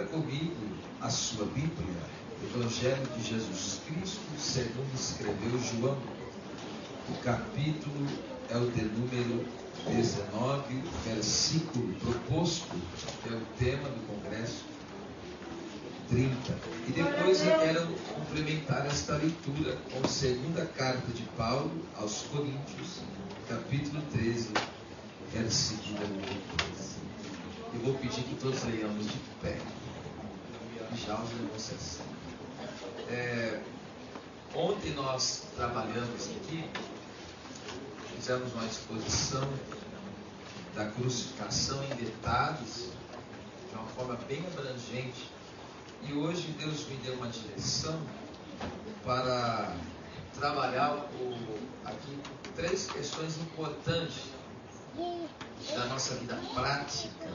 comigo a sua Bíblia, Evangelho de Jesus Cristo, segundo escreveu João. O capítulo é o de número 19, versículo proposto, que é o tema do congresso, 30. E depois eu quero complementar esta leitura com a segunda carta de Paulo aos Coríntios, capítulo 13, versículo 13. Eu vou pedir que todos leiamos de pé. Já os irmãos ontem nós trabalhamos aqui, fizemos uma exposição da crucificação em detalhes, de uma forma bem abrangente, e hoje Deus me deu uma direção para trabalhar aqui três questões importantes da nossa vida prática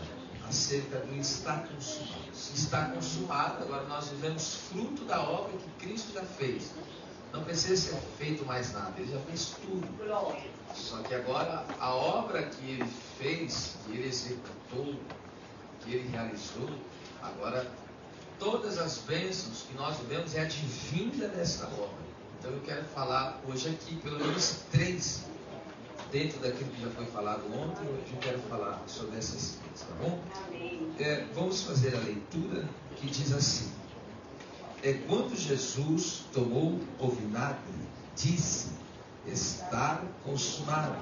acerca do está consumado. Se está consumado, agora nós vivemos fruto da obra que Cristo já fez. Não precisa ser feito mais nada, Ele já fez tudo. Só que agora a obra que Ele fez, que Ele executou, que Ele realizou, agora todas as bênçãos que nós vivemos é advinda dessa obra. Então eu quero falar hoje aqui pelo menos três, dentro daquilo que já foi falado ontem. Hoje eu quero falar sobre essas três, tá bom? Vamos fazer a leitura que diz assim: quando Jesus tomou o vinagre, disse: está consumado.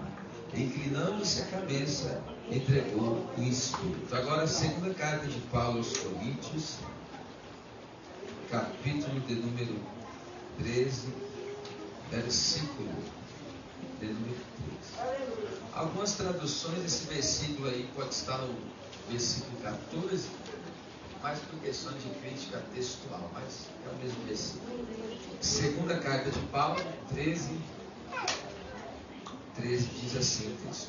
Inclinando-se a cabeça, entregou o Espírito. Agora a segunda carta de Paulo aos Coríntios, capítulo de número 13, versículo de número 13. Algumas traduções desse versículo aí pode estar no versículo 14, mas por questões de crítica textual, mas é o mesmo versículo. Segunda carta de Paulo, 13 diz assim o texto: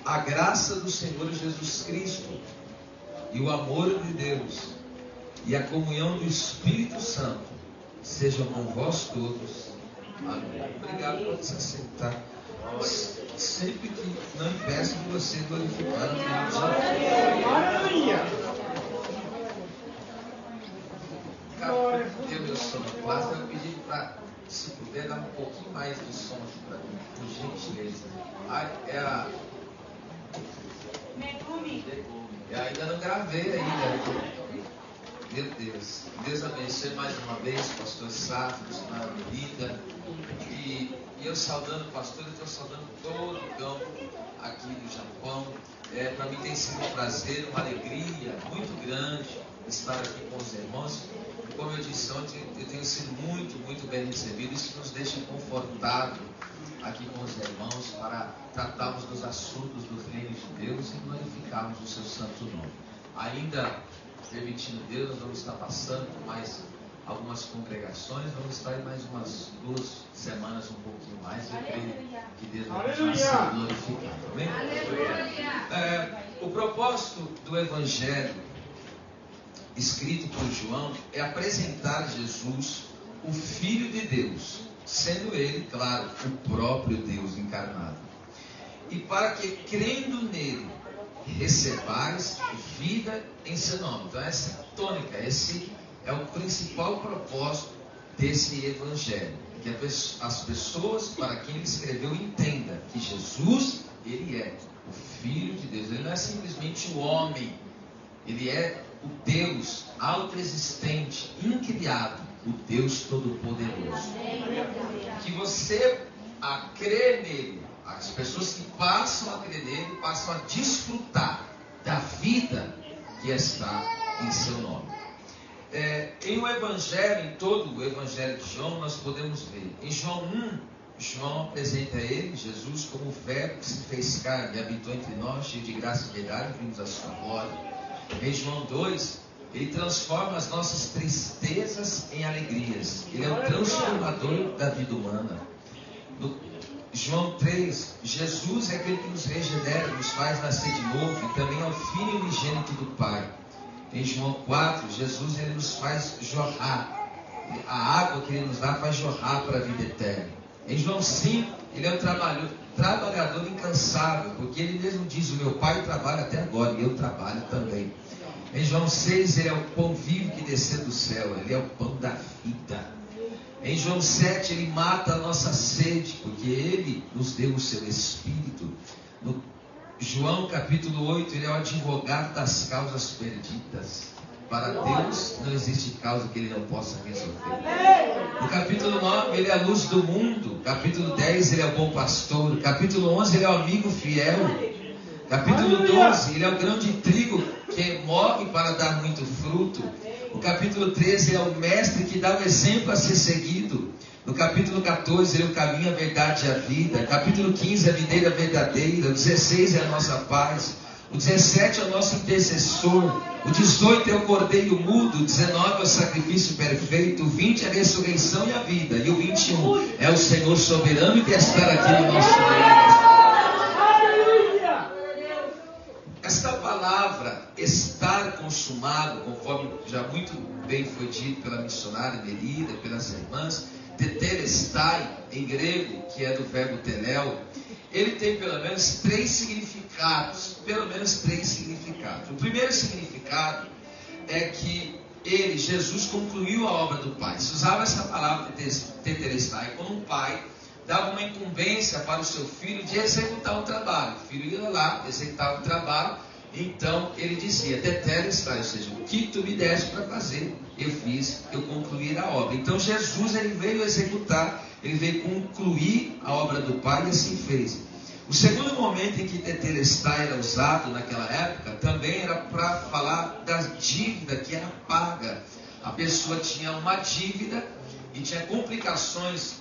a graça do Senhor Jesus Cristo e o amor de Deus e a comunhão do Espírito Santo sejam com vós todos. Amém. Obrigado por se aceitar. Sempre que não impeço de você glorificar o nome de Deus. Cadê meu sonoplasta? Eu pedi para, se puder, dar um pouquinho mais de som aqui para mim, por gentileza. Eu ainda não gravei ainda. Meu Deus. Deus abençoe mais uma vez, pastor Safo, pastor Melinda. E eu saudando o pastor, eu estou saudando todo o campo aqui do Japão. Para mim tem sido um prazer, uma alegria muito grande estar aqui com os irmãos. E como eu disse ontem, eu tenho sido muito, muito bem recebido. Isso nos deixa confortável aqui com os irmãos para tratarmos dos assuntos do reino de Deus e glorificarmos o seu santo nome. Ainda permitindo Deus, nós vamos estar passando por mais algumas congregações, vamos estar em mais umas 2 semanas, um pouquinho mais. Eu creio que Deus vai ser glorificado. Amém? O propósito do Evangelho escrito por João é apresentar Jesus, o Filho de Deus, sendo Ele, claro, o próprio Deus encarnado. E para que, crendo nele, recebais vida em seu nome. Então essa é a tônica, esse é o principal propósito desse Evangelho, que as pessoas para quem ele escreveu entendam que Jesus, ele é o Filho de Deus. Ele não é simplesmente o homem, ele é o Deus autoexistente, incriado, o Deus Todo-Poderoso. Que você, a crer nele, as pessoas que passam a crer nele, passam a desfrutar da vida que está em seu nome. Em o Evangelho, em todo o Evangelho de João, nós podemos ver. Em João 1, João apresenta ele, Jesus, como o Verbo que se fez carne e habitou entre nós, cheio de graça e verdade, vimos a sua glória. Em João 2, ele transforma as nossas tristezas em alegrias. Ele é o transformador da vida humana. No João 3, Jesus é aquele que nos regenera, nos faz nascer de novo, e também é o Filho unigênito do Pai. Em João 4, Jesus ele nos faz jorrar. A água que ele nos dá faz jorrar para a vida eterna. Em João 5, ele é o trabalhador incansável, porque ele mesmo diz: o meu Pai trabalha até agora e eu trabalho também. Em João 6, ele é o pão vivo que desceu do céu, ele é o pão da vida. Em João 7, ele mata a nossa sede, porque ele nos deu o seu Espírito. No João capítulo 8, ele é o advogado das causas perdidas. Para Deus não existe causa que ele não possa resolver. No capítulo 9, ele é a luz do mundo. Capítulo 10, ele é o bom pastor. Capítulo 11, ele é o amigo fiel. Capítulo 12, ele é o grão de trigo que morre para dar muito fruto. No capítulo 13, ele é o mestre que dá o exemplo a ser seguido. No capítulo 14, ele é o caminho, a verdade e a vida. Capítulo 15, a videira verdadeira. O 16 é a nossa paz. O 17 é o nosso intercessor. O 18 é o cordeiro mudo. O 19 é o sacrifício perfeito. O 20 é a ressurreição e a vida. E o 21 é o Senhor soberano que está aqui no nosso meio. Esta palavra, estar consumado, conforme já muito bem foi dito pela missionária Merida, pelas irmãs, tetelestai, em grego, que é do verbo teléu, ele tem pelo menos três significados. O primeiro significado é que Jesus, concluiu a obra do Pai. Se usava essa palavra tetelestai quando um pai dava uma incumbência para o seu filho de executar um trabalho. O filho ia lá, executava o trabalho, então ele dizia, tetelestai, ou seja, o que tu me deste para fazer, eu fiz, eu concluí a obra. Então Jesus, ele veio executar, ele veio concluir a obra do Pai e assim fez. O segundo momento em que tetelestai era usado naquela época, também era para falar da dívida que era paga. A pessoa tinha uma dívida e tinha complicações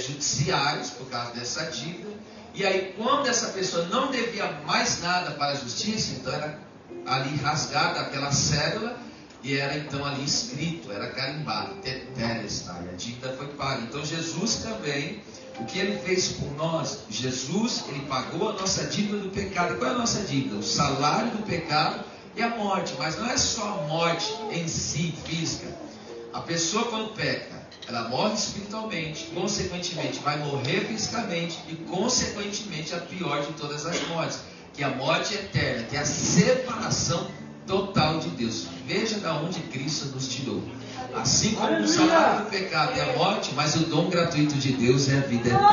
judiciais por causa dessa dívida, e aí quando essa pessoa não devia mais nada para a justiça, então era ali rasgada aquela cédula, e era então ali escrito, era carimbado, tetelestai, a dívida foi paga. Então Jesus também, o que ele fez por nós, Jesus, ele pagou a nossa dívida do pecado. E qual é a nossa dívida? O salário do pecado e a morte, mas não é só a morte em si, física. A pessoa quando peca, ela morre espiritualmente, consequentemente vai morrer fisicamente e consequentemente a pior de todas as mortes, que é a morte eterna, que é a separação total de Deus. Veja de onde Cristo nos tirou. Assim como o salário do pecado é a morte, mas o dom gratuito de Deus é a vida eterna.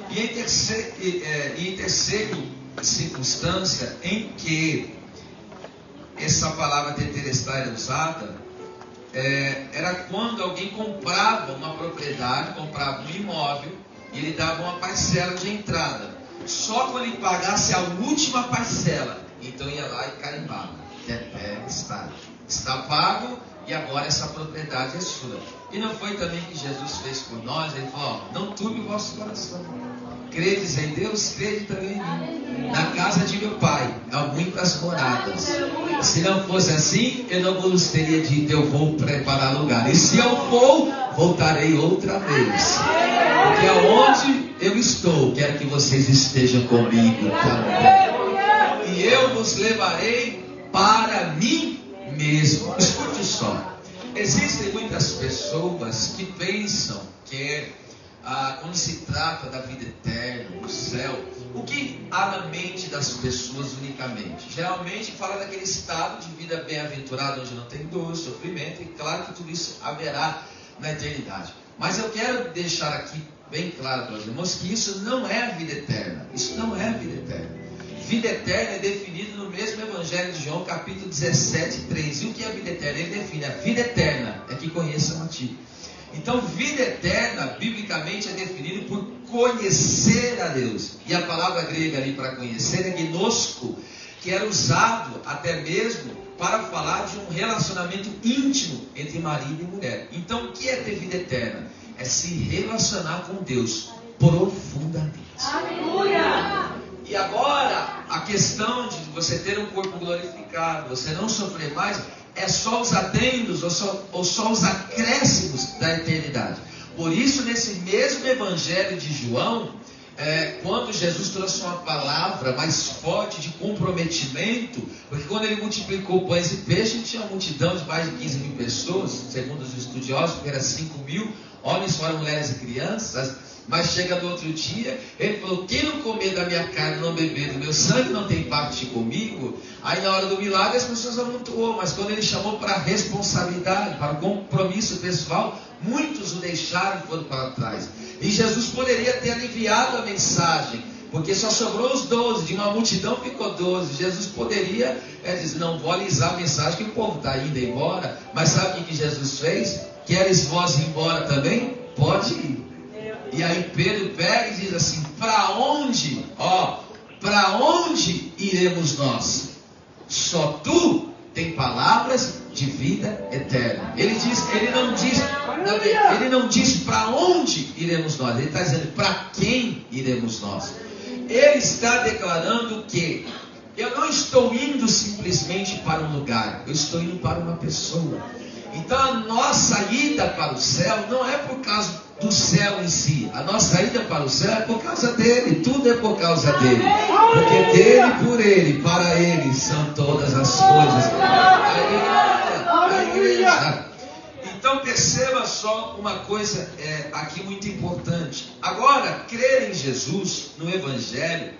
E em terceiro circunstância em que essa palavra tetelestai era usada, era quando alguém comprava uma propriedade, comprava um imóvel, e ele dava uma parcela de entrada. Só quando ele pagasse a última parcela, então ia lá e carimbava. Tetelestai. Está pago e agora essa propriedade é sua. E não foi também que Jesus fez por nós? Ele falou, não turbe o vosso coração. Credes em Deus, crede também em mim. Na casa de meu pai há muitas moradas. Se não fosse assim, eu não vos teria dito, eu vou preparar lugar. E se eu for, voltarei outra vez. Porque aonde eu estou, quero que vocês estejam comigo também. E eu vos levarei para mim mesmo. Escute só. Existem muitas pessoas que pensam que quando se trata da vida eterna, do céu, o que há na mente das pessoas unicamente? Geralmente fala daquele estado de vida bem-aventurado, onde não tem dor, sofrimento, e claro que tudo isso haverá na eternidade. Mas eu quero deixar aqui bem claro para os irmãos que isso não é a vida eterna. Isso não é a vida eterna. Vida eterna é definida no mesmo Evangelho de João, capítulo 17, 3. E o que é a vida eterna? Ele define, a vida eterna é que conheçam a ti. Então, vida eterna, biblicamente, é definido por conhecer a Deus. E a palavra grega ali para conhecer é gnosko, que era usado até mesmo para falar de um relacionamento íntimo entre marido e mulher. Então, o que é ter vida eterna? É se relacionar com Deus profundamente. Aleluia! E agora, a questão de você ter um corpo glorificado, você não sofrer mais, é só os adendos ou só os acréscimos da eternidade. Por isso, nesse mesmo Evangelho de João, quando Jesus trouxe uma palavra mais forte de comprometimento, porque quando ele multiplicou pães e peixes, tinha uma multidão de mais de 15.000 pessoas, segundo os estudiosos, porque era 5.000 homens, fora mulheres e crianças. Mas chega do outro dia, ele falou: quem não comer da minha carne, não beber do meu sangue, não tem parte comigo. Aí na hora do milagre as pessoas amontoou, mas quando ele chamou para a responsabilidade, para o compromisso pessoal, muitos o deixaram e foram para trás. E Jesus poderia ter aliviado a mensagem, porque só sobrou os 12, de uma multidão ficou 12. Jesus poderia dizer: não vou alisar a mensagem, que o povo está indo embora. Mas sabe o que Jesus fez? Queres vós ir embora também? Pode ir. E aí Pedro pega e diz assim: para onde? Para onde iremos nós? Só tu tem palavras de vida eterna. Ele não diz para onde iremos nós. Ele está dizendo para quem iremos nós. Ele está declarando que eu não estou indo simplesmente para um lugar, eu estou indo para uma pessoa. Então a nossa ida para o céu não é por causa do céu em si. A nossa ida para o céu é por causa dele. Tudo é por causa dele. Porque dele, por ele, para ele são todas as coisas. A igreja. Então perceba só uma coisa aqui muito importante. Agora, crer em Jesus, no Evangelho,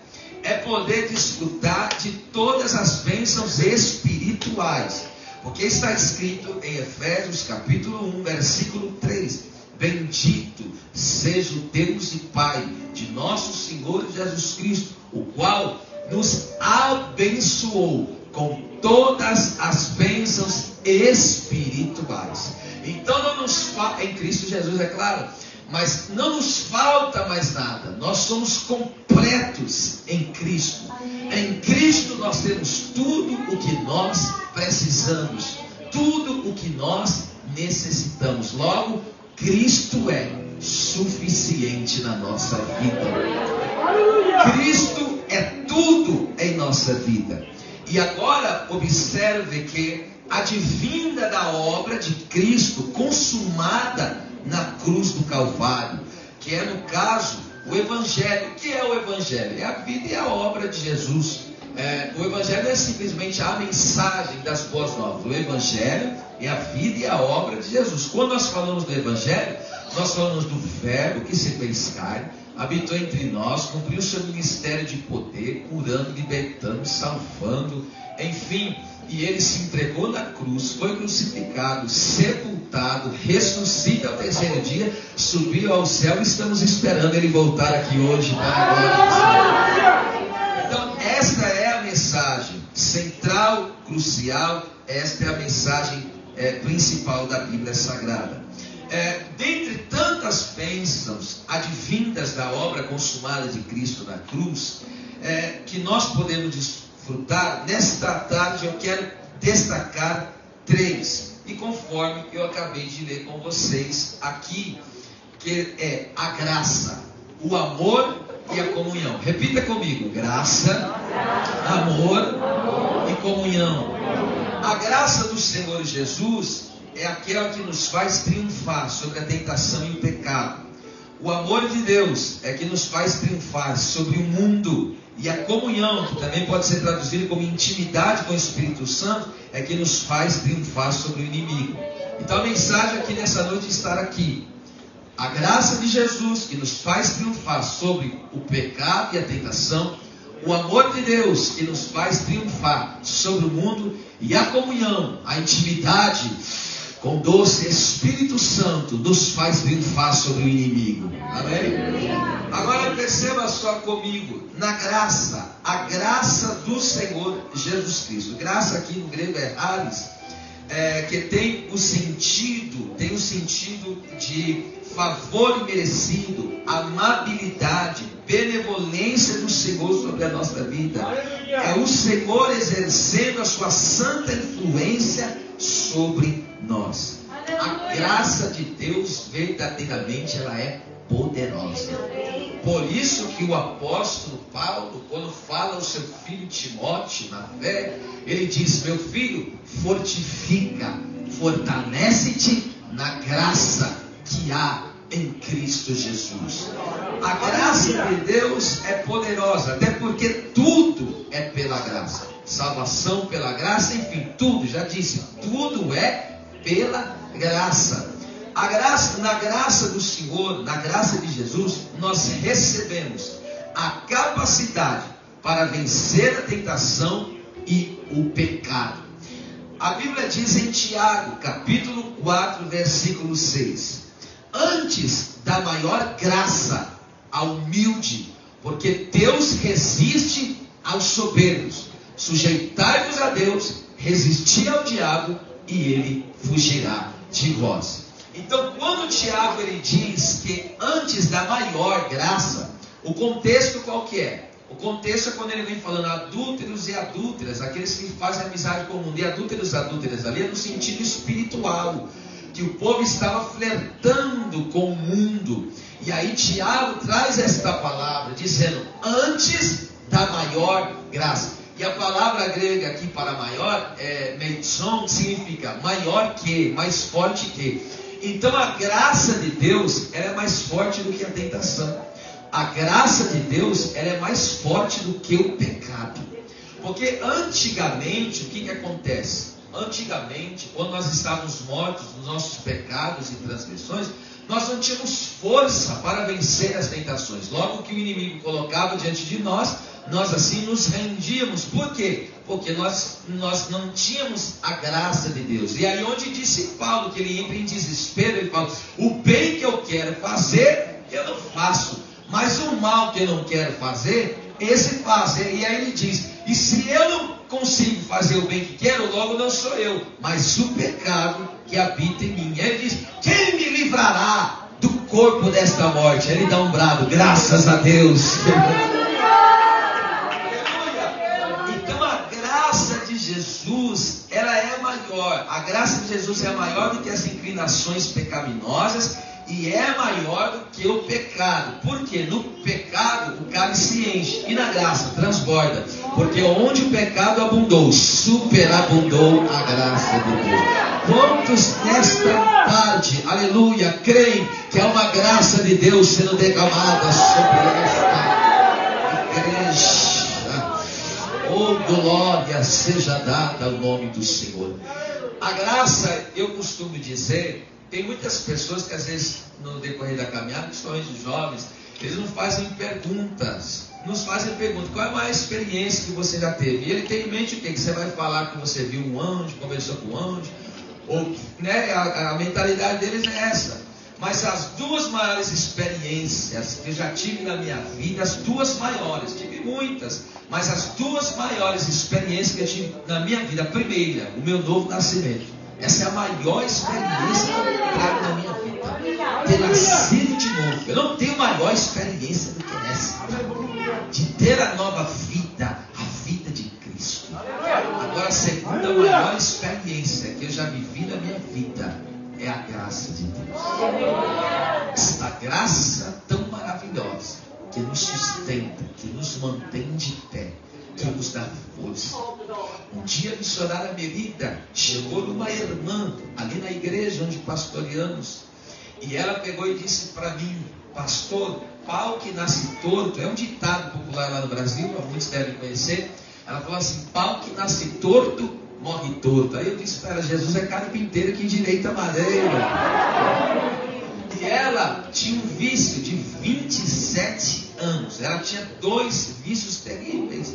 é poder desfrutar de todas as bênçãos espirituais. Porque está escrito em Efésios capítulo 1, versículo 3: bendito seja o Deus e Pai de nosso Senhor Jesus Cristo, o qual nos abençoou com todas as bênçãos espirituais. Então não nos falta, em Cristo Jesus, é claro, mas não nos falta mais nada. Nós somos completos em Cristo. Em Cristo nós temos tudo o que nós precisamos, tudo o que nós necessitamos. Logo, Cristo é suficiente na nossa vida. Cristo é tudo em nossa vida. E agora observe que a vinda da obra de Cristo consumada na cruz do Calvário, que é no caso o Evangelho. O que é o Evangelho? É a vida e a obra de Jesus. O Evangelho não é simplesmente a mensagem das boas novas. O Evangelho é a vida e a obra de Jesus. Quando nós falamos do Evangelho, nós falamos do Verbo que se fez carne, habitou entre nós, cumpriu seu ministério de poder, curando, libertando, salvando, enfim. E ele se entregou na cruz, foi crucificado, sepultado, ressuscita ao terceiro dia, subiu ao céu e estamos esperando ele voltar aqui hoje para a glória do Senhor. Então esta é a mensagem central, crucial, esta é a mensagem principal da Bíblia Sagrada. Dentre tantas bênçãos advindas da obra consumada de Cristo na cruz, que nós podemos desfrutar, nesta tarde eu quero destacar 3, e conforme eu acabei de ler com vocês aqui, que é a graça, o amor e a comunhão. Repita comigo: graça, amor e comunhão. A graça do Senhor Jesus é aquela que nos faz triunfar sobre a tentação e o pecado. O amor de Deus é que nos faz triunfar sobre o mundo. E a comunhão, que também pode ser traduzida como intimidade com o Espírito Santo, é que nos faz triunfar sobre o inimigo. Então a mensagem aqui nessa noite está aqui. A graça de Jesus que nos faz triunfar sobre o pecado e a tentação. O amor de Deus que nos faz triunfar sobre o mundo. E a comunhão, a intimidade com o doce Espírito Santo nos faz triunfar sobre o inimigo. Amém? Agora perceba só comigo, na graça, a graça do Senhor Jesus Cristo. Graça aqui no grego é charis, que tem o sentido de favor merecido, amabilidade, benevolência do Senhor sobre a nossa vida. É o Senhor exercendo a sua santa influência sobre nós. A graça de Deus verdadeiramente ela é poderosa. Por isso que o apóstolo Paulo, quando fala ao seu filho Timóteo na fé, ele diz: meu filho, fortifica, fortalece-te na graça que há em Cristo Jesus. A graça de Deus é poderosa, até porque tudo é pela graça. Salvação pela graça, enfim, tudo, já disse, tudo é pela graça. Na graça do Senhor, na graça de Jesus, nós recebemos a capacidade para vencer a tentação e o pecado. A Bíblia diz em Tiago, capítulo 4, versículo 6: antes da maior graça ao humilde, porque Deus resiste aos soberbos. Sujeitai-vos a Deus, resisti ao diabo, e ele fugirá de vós. Então, quando Tiago ele diz que antes da maior graça, o contexto qual que é? O contexto é quando ele vem falando adúlteros e adúlteras, aqueles que fazem amizade comum, e adúlteros e adúlteras ali é no sentido espiritual, que o povo estava flertando com o mundo. E aí Tiago traz esta palavra, dizendo, antes da maior graça. E a palavra grega aqui para maior, meitron, significa maior que, mais forte que. Então a graça de Deus, ela é mais forte do que a tentação. A graça de Deus, ela é mais forte do que o pecado. Porque antigamente, o que acontece? Antigamente, quando nós estávamos mortos nos nossos pecados e transgressões, nós não tínhamos força para vencer as tentações. Logo que o inimigo colocava diante de nós, nós assim nos rendíamos. Por quê? Porque nós não tínhamos a graça de Deus. E aí onde disse Paulo que ele entra em desespero, ele fala, o bem que eu quero fazer, eu não faço. Mas o mal que eu não quero fazer, esse faço. E aí ele diz, e se eu não consigo fazer o bem que quero, logo não sou eu, mas o pecado que habita em mim. Ele diz, quem me livrará do corpo desta morte? Ele dá um brado, graças a Deus. Então a graça de Jesus, ela é maior. A graça de Jesus é maior do que as inclinações pecaminosas, e é maior do que o pecado. Porque no pecado o cálice enche, e na graça transborda. Porque onde o pecado abundou, superabundou a graça de Deus. Quantos nesta tarde, aleluia, creem que há uma graça de Deus sendo derramada sobre esta igreja? Oh, glória seja dada ao nome do Senhor. A graça, eu costumo dizer, tem muitas pessoas que às vezes no decorrer da caminhada, principalmente os jovens, eles não fazem perguntas. Nos fazem perguntas, qual é a maior experiência que você já teve? E ele tem em mente o quê? Que você vai falar que você viu um anjo, conversou com um anjo, ou, né, a mentalidade deles é essa. Mas as duas maiores experiências que eu já tive na minha vida, as duas maiores, tive muitas, mas as duas maiores experiências que eu tive na minha vida, a primeira, o meu novo nascimento. Essa é a maior experiência que eu trago na minha vida. Ter nascido de novo. Eu não tenho maior experiência do que essa. De ter a nova vida, a vida de Cristo. Agora a segunda maior experiência que eu já vivi na minha vida é a graça de Deus. Esta graça tão maravilhosa que nos sustenta, que nos mantém de pé, que nos dá força. Um dia a missionária Merida chegou numa irmã ali na igreja onde pastoreamos, e ela pegou e disse para mim, pastor, pau que nasce torto, é um ditado popular lá no Brasil, muitos devem conhecer. Ela falou assim, pau que nasce torto, morre torto. Aí eu disse para ela, Jesus é carpinteiro que endireita a madeira. E ela tinha um vício de 27 anos. Ela tinha 2 vícios terríveis.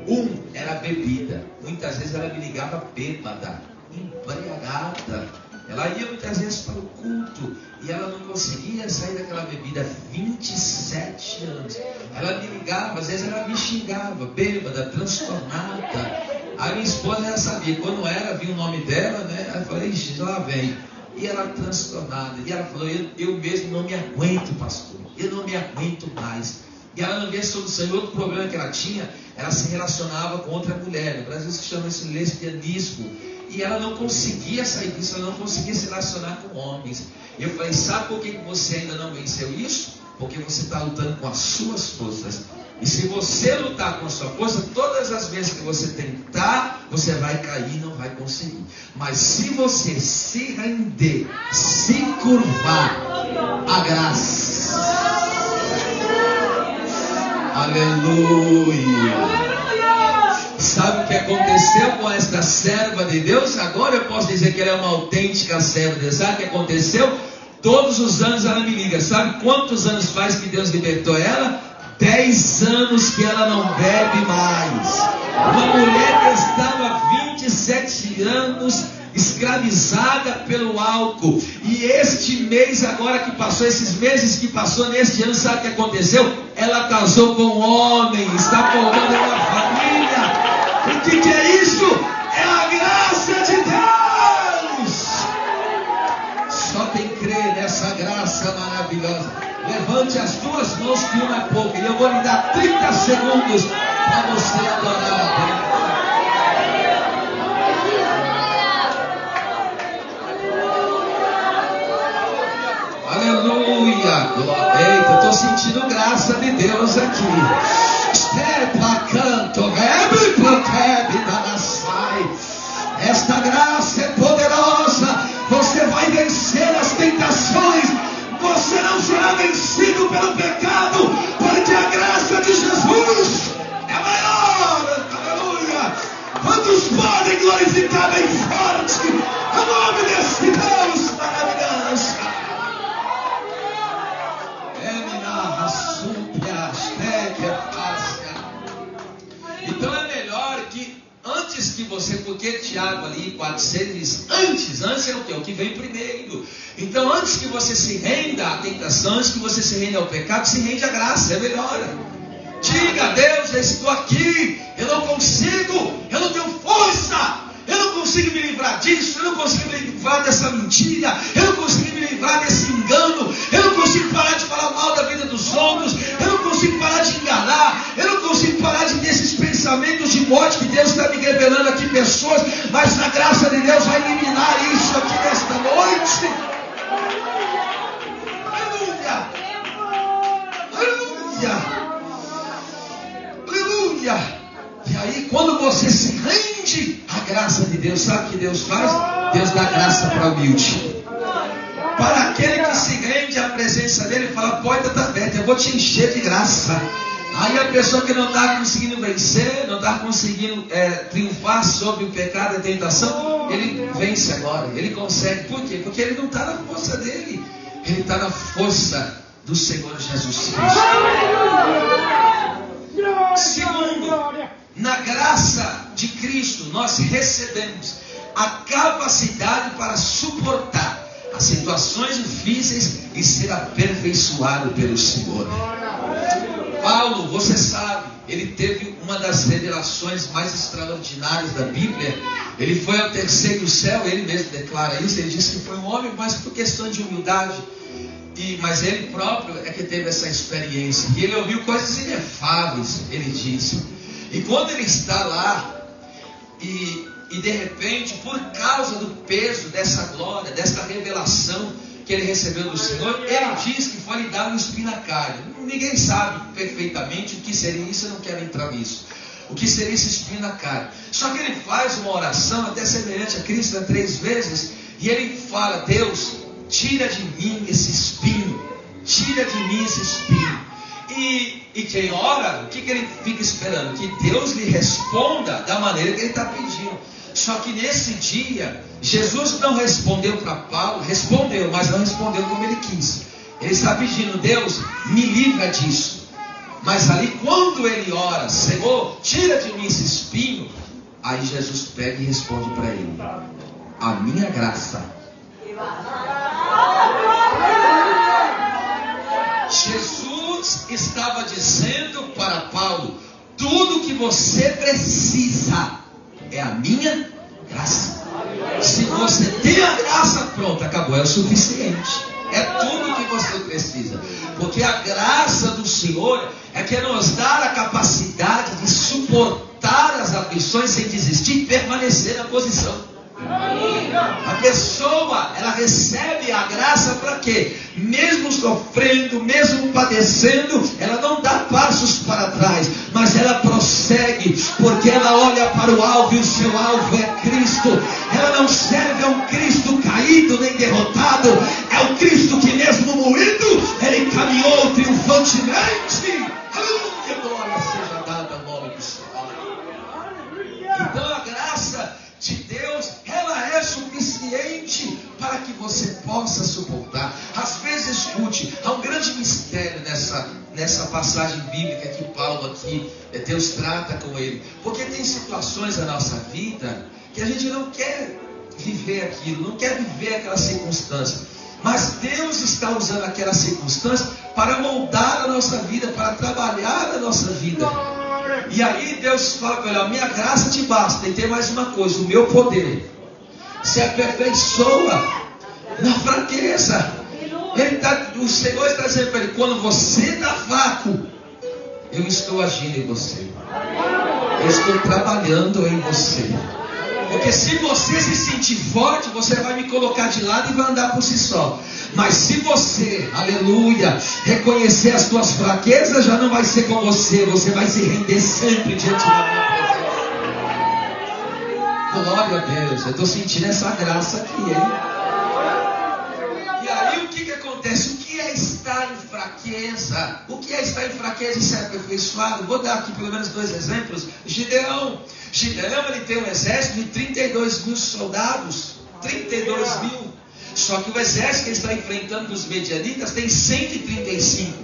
Um era a bebida. Muitas vezes ela me ligava bêbada, embriagada. Ela ia muitas vezes para o culto e ela não conseguia sair daquela bebida. 27 anos. Ela me ligava, às vezes ela me xingava, bêbada, transtornada. A minha esposa já sabia, quando era, vinha o nome dela, né? Ela falou, ixi, lá vem. E ela transtornada. E ela falou, eu mesmo não me aguento, pastor. Eu não me aguento mais. E ela não via solução. E outro problema que ela tinha, ela se relacionava com outra mulher. No Brasil se chama esse lesbianismo. E ela não conseguia sair disso, ela não conseguia se relacionar com homens. E eu falei, sabe por que você ainda não venceu isso? Porque você está lutando com as suas forças. E se você lutar com a sua força, todas as vezes que você tentar, você vai cair e não vai conseguir. Mas se você se render, se curvar, a graça. Aleluia. Sabe o que aconteceu com esta serva de Deus? Agora eu posso dizer que ela é uma autêntica serva de Deus. Sabe o que aconteceu? Todos os anos ela me liga. Sabe quantos anos faz que Deus libertou ela? 10 anos que ela não bebe mais. Uma mulher que estava há 27 anos escravizada pelo álcool. E este mês agora que passou, esses meses que passou neste ano, sabe o que aconteceu? Ela casou com um homem, está formando uma família. O que é isso? É a graça de Deus. Só quem crê nessa graça maravilhosa, levante as duas mãos, que uma é pouco, e eu vou lhe dar 30 segundos para você adorar a Deus. Aleluia, glória. Eita, estou sentindo graça de Deus aqui. Estepa canto, rebe protebe danasai. Esta graça é poderosa. Você vai vencer as tentações. Você não será vencido pelo pecado, porque a graça de Jesus é maior. Aleluia. Quantos podem glorificar bem forte o nome desse Deus maravilhoso? Então é melhor que antes que você, porque Tiago ali 4,6 diz, antes é o que? O que vem primeiro. Então antes que você se renda à tentação, antes que você se renda ao pecado, se rende à graça, é melhor. Diga a Deus, eu estou aqui, eu não consigo, eu não tenho força, eu não consigo me livrar disso, eu não consigo me livrar dessa mentira, eu não consigo me livrar desse engano, eu não consigo parar de falar mal da vida dos outros, eu não consigo parar de enganar, eu não consigo parar de ter esses pensamentos de morte que Deus está me revelando aqui, pessoas, mas a graça de Deus vai eliminar isso aqui nesta noite. Aleluia! Aleluia! Aleluia! E aí, quando você se rende à graça de Deus, sabe o que Deus faz? Deus dá graça para o humilde. Para aquele que se rende à presença dele, fala, a porta está aberta, eu vou te encher de graça. Aí a pessoa que não está conseguindo vencer, não está conseguindo triunfar sobre o pecado e a tentação, ele vence agora, ele consegue. Por quê? Porque ele não está na força dele, ele está na força do Senhor Jesus Cristo. Segundo, na graça de Cristo nós recebemos a capacidade para suportar as situações difíceis e ser aperfeiçoado pelo Senhor. Paulo, você sabe, ele teve uma das revelações mais extraordinárias da Bíblia. Ele foi ao terceiro céu, ele mesmo declara isso. Ele disse que foi um homem, mas por questão de humildade. Mas ele próprio é que teve essa experiência. E ele ouviu coisas inefáveis, ele disse. E quando ele está lá, e de repente, por causa do peso dessa glória, dessa revelação que ele recebeu do Senhor, ele diz que foi lhe dado um espinho na carne. Ninguém sabe perfeitamente o que seria isso, eu não quero entrar nisso. O que seria esse espinho na carne? Só que ele faz uma oração até semelhante a Cristo 3 vezes, e ele fala, Deus, tira de mim esse espinho, tira de mim esse espinho. E quem ora, o que ele fica esperando? Que Deus lhe responda da maneira que ele está pedindo. Só que nesse dia, Jesus não respondeu para Paulo, respondeu, mas não respondeu como ele quis. Ele está pedindo, Deus, me livra disso. Mas ali quando ele ora, Senhor, tira de mim esse espinho, aí Jesus pega e responde para ele, a minha graça. Jesus estava dizendo para Paulo, tudo que você precisa é a minha graça. Se você tem a graça, pronto, acabou, é o suficiente. É tudo que você precisa. Porque a graça do Senhor é que nos dá a capacidade de suportar as aflições sem desistir e permanecer na posição. A pessoa, ela recebe a graça para quê? Mesmo sofrendo, mesmo padecendo, ela não dá passos para trás, mas ela prossegue, porque ela olha para o alvo e o seu alvo é Cristo. Ela não serve a um Cristo caído nem derrotado, é o Cristo que mesmo moído, ele caminhou triunfantemente. Aleluia, glória seja dada ao nome do Senhor. Então a graça de Deus, ela é suficiente para que você possa suportar. A escute, há um grande mistério nessa passagem bíblica que Paulo aqui, Deus trata com ele. Porque tem situações na nossa vida que a gente não quer viver aquilo, não quer viver aquela circunstância. Mas Deus está usando aquela circunstância para moldar a nossa vida, para trabalhar a nossa vida. E aí Deus fala para ele: a minha graça te basta. E tem mais uma coisa: o meu poder se aperfeiçoa na fraqueza. O Senhor está dizendo para ele: quando você está fraco, eu estou agindo em você, eu estou trabalhando em você. Porque se você se sentir forte, você vai me colocar de lado e vai andar por si só. Mas se você, aleluia, reconhecer as tuas fraquezas, já não vai ser com você. Você vai se render sempre diante da minha presença. Glória a Deus. Eu estou sentindo essa graça aqui, hein? E aí o que acontece? O que é estar em fraqueza? O que é estar em fraqueza e ser aperfeiçoado? Vou dar aqui pelo menos 2 exemplos. Gideão, ele tem um exército de 32 mil soldados. 32 mil. Só que o exército que ele está enfrentando dos medianitas tem 135.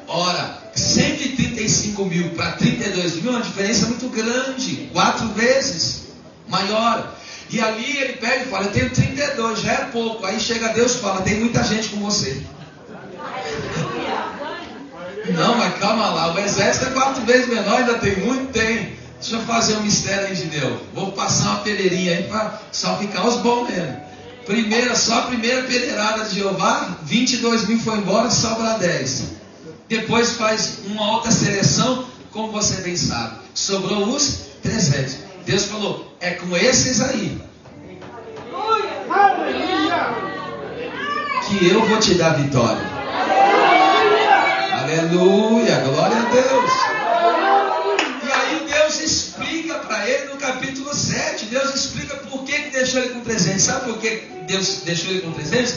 Ora, 135 mil para 32 mil é uma diferença muito grande. 4 vezes maior. E ali ele pega e fala: eu tenho 32, já é pouco. Aí chega Deus e fala: tem muita gente com você. Não, mas calma lá, o exército é 4 vezes menor, ainda tem muito? Tem. Deixa eu fazer um mistério aí, Gideão. Vou passar uma pereirinha aí para só ficar os bons mesmo. Só a primeira pereirada de Jeová, 22 mil foi embora, sobra 10. Depois faz uma outra seleção, como você bem sabe. Sobrou os 300. Deus falou: é com esses aí que eu vou te dar vitória. Aleluia, glória a Deus. E aí Deus explica para ele no capítulo 7. Deus explica por que deixou ele com 300. Sabe por que Deus deixou ele com 300?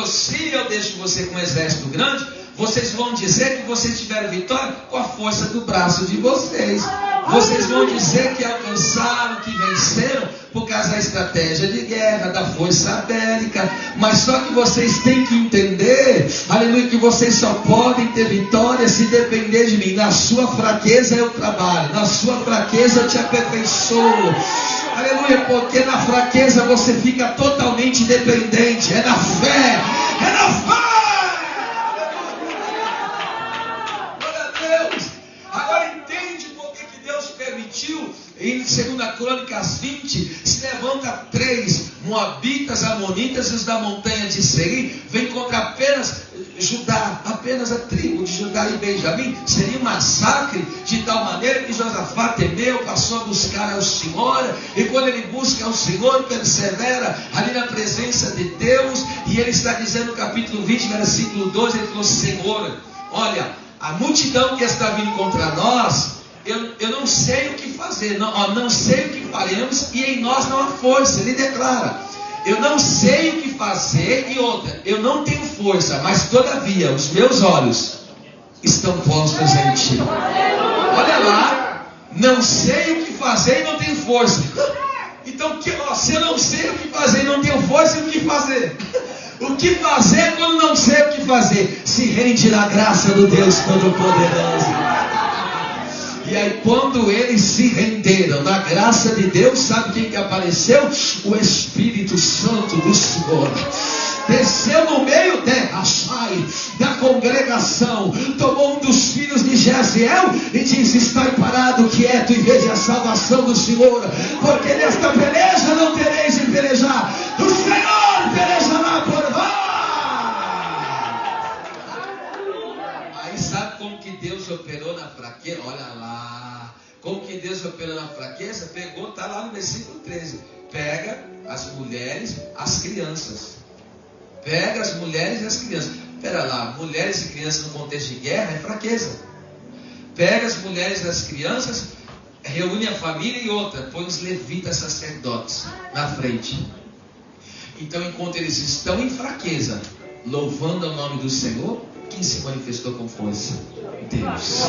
Se eu deixo você com um exército grande, vocês vão dizer que vocês tiveram vitória com a força do braço de vocês. Vocês vão dizer que alcançaram, que venceram por causa da estratégia de guerra, da força bélica. Mas só que vocês têm que entender, aleluia, que vocês só podem ter vitória se depender de mim. Na sua fraqueza eu trabalho, na sua fraqueza eu te aperfeiçoo. Aleluia, porque na fraqueza você fica totalmente dependente. É na fé, é na fé. Em 2 Crônicas 20, se levanta 3 moabitas, amonitas e os da montanha de Seir, vem contra apenas Judá, apenas a tribo de Judá e Benjamim. Seria um massacre, de tal maneira que Josafá temeu, passou a buscar ao Senhor, e quando ele busca ao Senhor, persevera ali na presença de Deus, e ele está dizendo no capítulo 20, versículo 12, ele falou: Senhor, olha, a multidão que está vindo contra nós, eu não sei o que fazer, não sei o que faremos, e em nós não há força. Ele declara: eu não sei o que fazer, e outra, eu não tenho força, mas todavia os meus olhos estão postos em ti. Olha lá, não sei o que fazer e não tenho força. Então, se eu não sei o que fazer e não tenho força, o que fazer? O que fazer quando não sei o que fazer? Se rende na graça do Deus Todo-Poderoso. E aí quando eles se renderam na graça de Deus, sabe quem que apareceu? O Espírito Santo do Senhor. Desceu no meio da congregação, tomou um dos filhos de Jesiel e disse: está parado, quieto, e veja a salvação do Senhor, porque nesta peleja não tereis de pelejar, o Senhor pelejará por vós. Aí sabe como que Deus operou na fraqueza? Olha lá, como que Deus operou na fraqueza? Pegou, está lá no versículo 13, pega as mulheres, as crianças. Pega as mulheres e as crianças. Espera lá, mulheres e crianças no contexto de guerra é fraqueza. Pega as mulheres e as crianças, reúne a família e outra, põe os levitas sacerdotes na frente. Então, enquanto eles estão em fraqueza, louvando o nome do Senhor, quem se manifestou com força? Deus.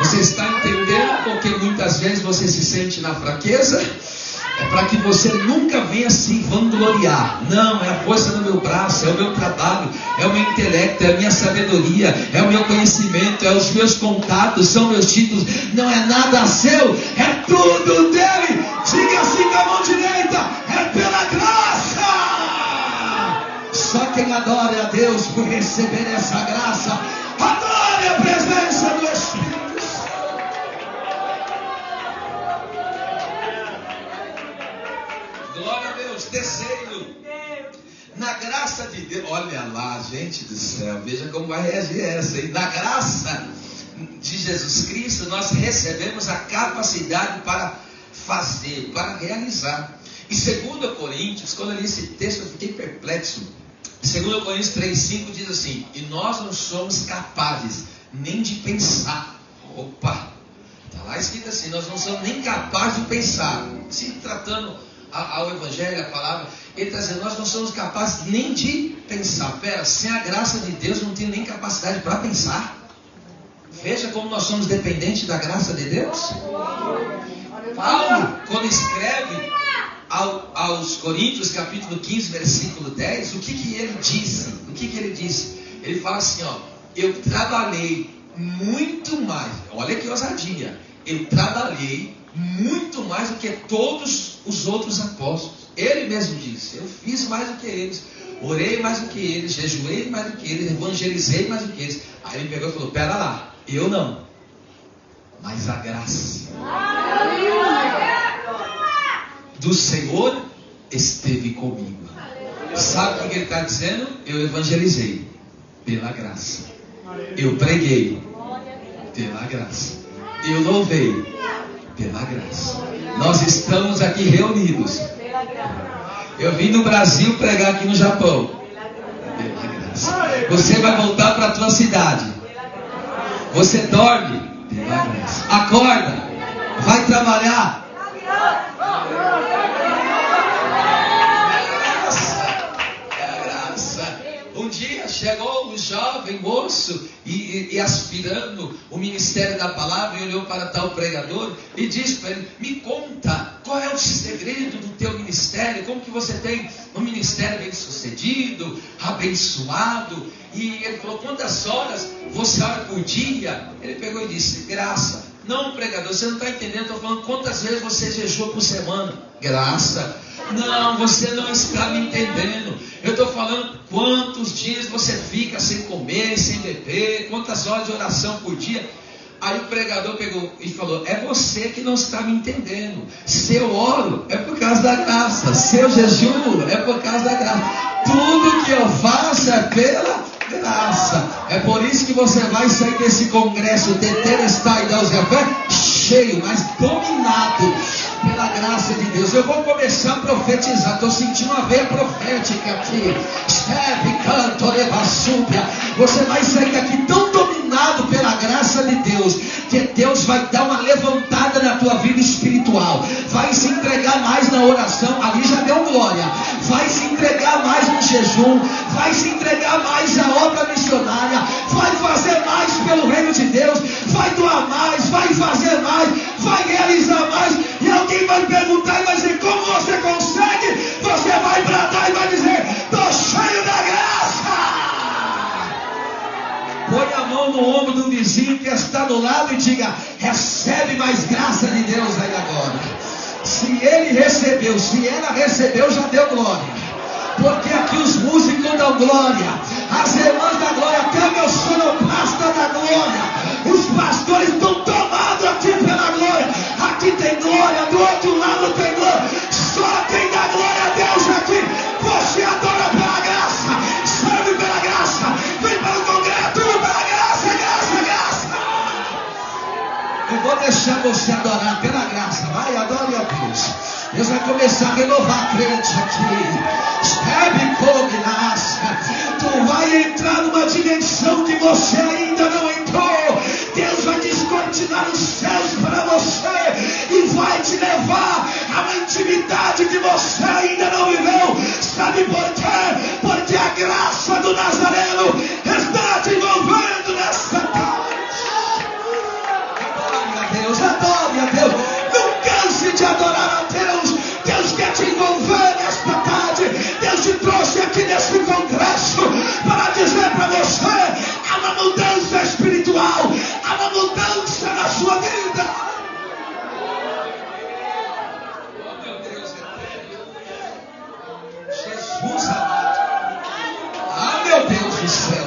Você está entendendo porque muitas vezes você se sente na fraqueza? É para que você nunca venha se vangloriar. Não, é a força do meu braço, é o meu trabalho, é o meu intelecto, é a minha sabedoria, é o meu conhecimento, é os meus contatos, são meus títulos. Não é nada seu, é tudo dele. Diga assim com a mão direita: é pela graça. Só quem adora a Deus por receber essa graça, adore a presença do Espírito. Glória a Deus. Terceiro, na graça de Deus. Olha lá, gente do céu, veja como vai reagir essa. E na graça de Jesus Cristo, nós recebemos a capacidade para fazer, para realizar. E 2 Coríntios, quando eu li esse texto, eu fiquei perplexo. 2 Coríntios 3,5 diz assim: e nós não somos capazes nem de pensar. Opa, está lá escrito assim: nós não somos nem capazes de pensar. Se tratando ao Evangelho, a palavra, ele está dizendo: nós não somos capazes nem de pensar. Pera, sem a graça de Deus, não tenho nem capacidade para pensar. Veja como nós somos dependentes da graça de Deus. Paulo, quando escreve aos Coríntios, capítulo 15, versículo 10, o que ele disse? O que ele disse? Ele fala assim, ó: eu trabalhei muito mais. Olha que ousadia. Eu trabalhei muito mais do que todos os outros apóstolos. Ele mesmo disse: eu fiz mais do que eles, orei mais do que eles, jejuei mais do que eles, evangelizei mais do que eles. Aí ele pegou e falou: pera lá, eu não, mas a graça do Senhor esteve comigo. Sabe o que ele está dizendo? Eu evangelizei pela graça, eu preguei pela graça, eu louvei pela graça. Nós estamos aqui reunidos. Eu vim do Brasil pregar aqui no Japão pela graça. Você vai voltar para a tua cidade. Você dorme pela graça. Acorda, vai trabalhar. Um dia chegou um jovem moço e aspirando o ministério da palavra, e olhou para tal pregador e disse para ele: me conta, qual é o segredo do teu ministério? Como que você tem um ministério bem sucedido, abençoado? E ele falou: quantas horas você ora por dia? Ele pegou e disse: graça. Não, pregador, você não está entendendo. Estou falando quantas vezes você jejua por semana. Graça. Não, você não está me entendendo. Eu estou falando quantos dias você fica sem comer, sem beber, quantas horas de oração por dia. Aí o pregador pegou e falou: é você que não está me entendendo. Se eu oro, é por causa da graça. Se eu jejuo, é por causa da graça. Tudo que eu faço é pela graça. É por isso que você vai sair desse congresso Tetelestai da Usafé cheio, mas dominado pela graça de Deus. Eu vou começar a profetizar. Estou sentindo uma veia profética aqui. Esteve, canto, levassúbia. Você vai sair daqui tão dominado pela graça de Deus, que Deus vai dar uma levantada na tua vida espiritual. Vai se entregar mais na oração. Ali já deu glória. Vai se entregar mais no jejum. Vai se entregar mais na obra missionária. Vai fazer mais pelo reino de Deus. Vai doar mais. Vai fazer mais. Vai realizar mais. E alguém vai perguntar e vai dizer: como você consegue? Você vai bradar e vai dizer: estou cheio da graça. Põe a mão no ombro do vizinho que está do lado e diga: recebe mais graça de Deus aí agora. Se ele recebeu, se ela recebeu, já deu glória. Porque aqui os músicos dão glória, as irmãs da glória, até o meu sonoplasta da glória. Os pastores estão tomados aqui pela glória. Aqui tem glória, do outro lado tem glória. Só quem dá glória a Deus aqui. Você adora pela graça, serve pela graça, vem para o congresso, tudo pela graça, graça, graça. Eu vou deixar você adorar pela graça. Vai, adore a Deus. Deus vai começar a renovar a crente aqui. Escreve como graça. Tu vai entrar numa dimensão que você ainda não entrou. Deus vai descortinar os céus para você e vai te levar a uma intimidade que você ainda não viveu. Sabe por quê? Porque a graça do Nazareno está te envolvendo nessa tarde. Adore a Deus, adore a Deus. Não canse de adorar a Deus. céu.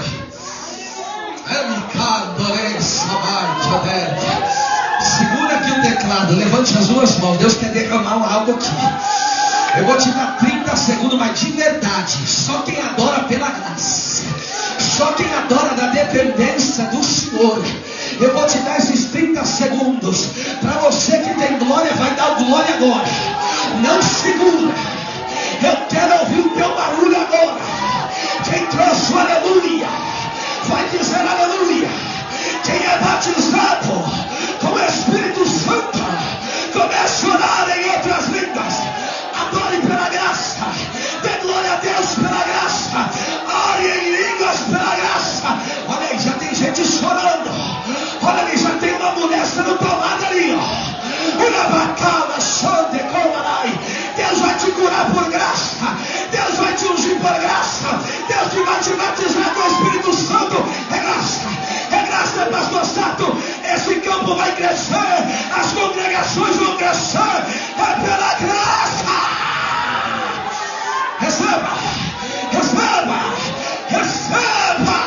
Segura aqui o teclado, levante as duas mãos. Deus quer derramar algo aqui. Eu vou te dar 30 segundos, mas de verdade, só quem adora pela graça, só quem adora da dependência do Senhor. Eu vou te dar esses 30 segundos. Para você que tem glória, vai dar glória agora. Não segura. Eu quero ouvir o teu barulho agora. Quem trouxe o aleluia, vai dizer aleluia. Quem é batizado com o Espírito Santo, comece a orar em outras línguas. Adore pela graça. Dê glória a Deus pela graça. Ore em línguas pela graça. Olha aí, já tem gente chorando. Olha ali, já tem uma mulher sendo tomada ali, ó. Deus vai te curar por graça. Deus vai te ungir por graça. Deus que vai te batizar com o Espírito Santo. É graça. É graça, pastor Sato. Esse campo vai crescer. As congregações vão crescer. É pela graça. Receba. Receba. Receba.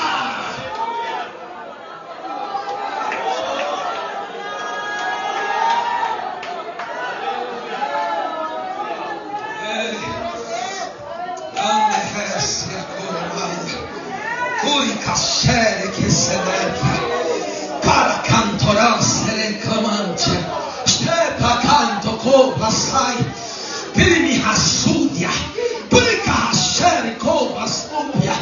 Cacere che se leva para cantorare clamante stepa canto copa sai primi hassudia pica hasere copa stupia.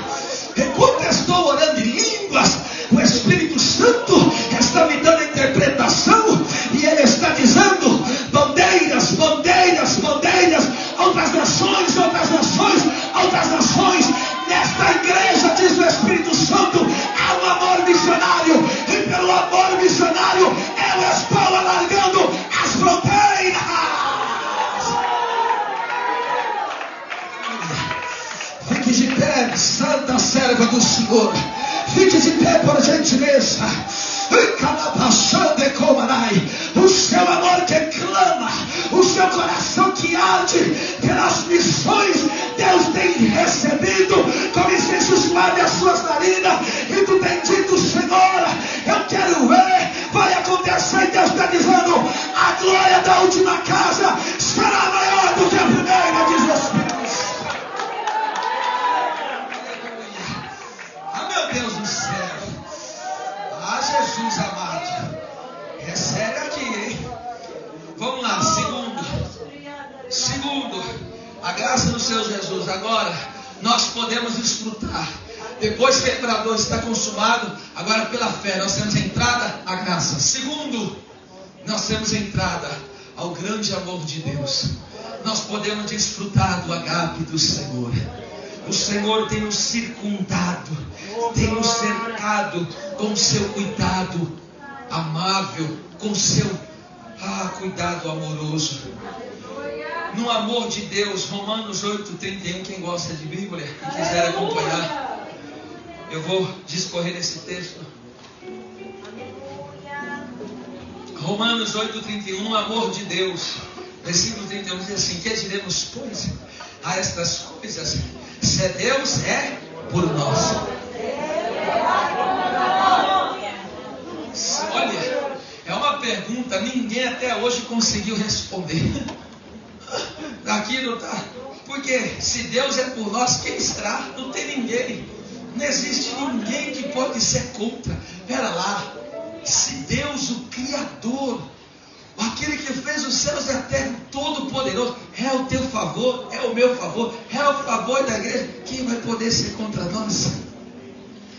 Enquanto estou orando em línguas, o Espírito Santo está me dando interpretação e ele está dizendo bandeiras, bandeiras, bandeiras, outras nações, outras nações, outras nações. Nesta igreja, diz o Espírito Santo, há um amor missionário, e pelo amor missionário eu estou alargando as fronteiras. Fique de pé, santa serva do Senhor. Fique de pé, por gentileza. O seu amor que clama, o seu coração que arde pelas missões, Deus tem recebido como incêncio suave as suas narinas, e tu tem dito, Senhor, eu quero ver, vai acontecer. E Deus está dizendo, a glória da última casa será maior do que a primeira, diz o Espírito. Ah, meu Deus do céu. Ah, Jesus amado, recebe aqui, hein? Vamos lá, segundo, a graça do Senhor Jesus. Agora nós podemos desfrutar, depois que o imperador está consumado, agora pela fé nós temos entrada à graça. Segundo, nós temos entrada ao grande amor de Deus. Nós podemos desfrutar do agape do Senhor. O Senhor tem nos circundado, tem nos cercado com o seu cuidado amável, com o seu cuidado amoroso. No amor de Deus, Romanos 8:31, quem gosta de Bíblia e quiser acompanhar, eu vou discorrer esse texto. Romanos 8:31, no amor de Deus, versículo 31 diz assim: que diremos, pois, a estas coisas? Se Deus é por nós. Olha, é uma pergunta, ninguém até hoje conseguiu responder. Aqui não está. Porque se Deus é por nós, quem estará? Não tem ninguém. Não existe ninguém que pode ser contra. Pera lá. Se Deus, o Criador, aquele que fez os céus e a terra, todo-poderoso, é o teu favor, é o meu favor, é o favor da igreja, quem vai poder ser contra nós?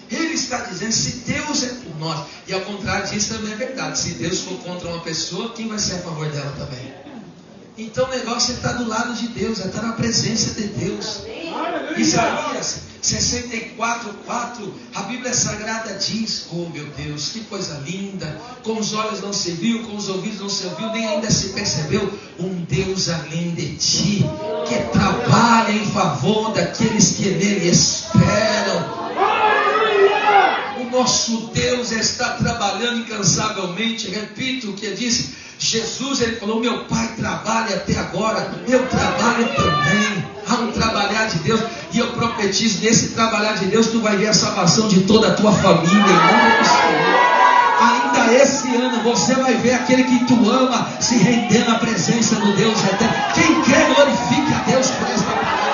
Ele está dizendo, se Deus é por nós, e ao contrário disso também é verdade, se Deus for contra uma pessoa, quem vai ser a favor dela também? Então o negócio está do lado de Deus, está na presença de Deus. Isaías 64:4, a Bíblia Sagrada diz, oh meu Deus, que coisa linda, com os olhos não se viu, com os ouvidos não se ouviu, nem ainda se percebeu, um Deus além de ti, que trabalha em favor daqueles que nele esperam. O nosso Deus está trabalhando incansavelmente. Repito o que disse Jesus, ele falou, meu Pai trabalha até agora, eu trabalho também. há um trabalhar de Deus, e eu profetizo, nesse trabalhar de Deus, tu vai ver a salvação de toda a tua família, em nome do Senhor. Ainda esse ano você vai ver aquele que tu ama se render na presença do Deus eterno. Quem quer, glorifique a Deus por esta palavra.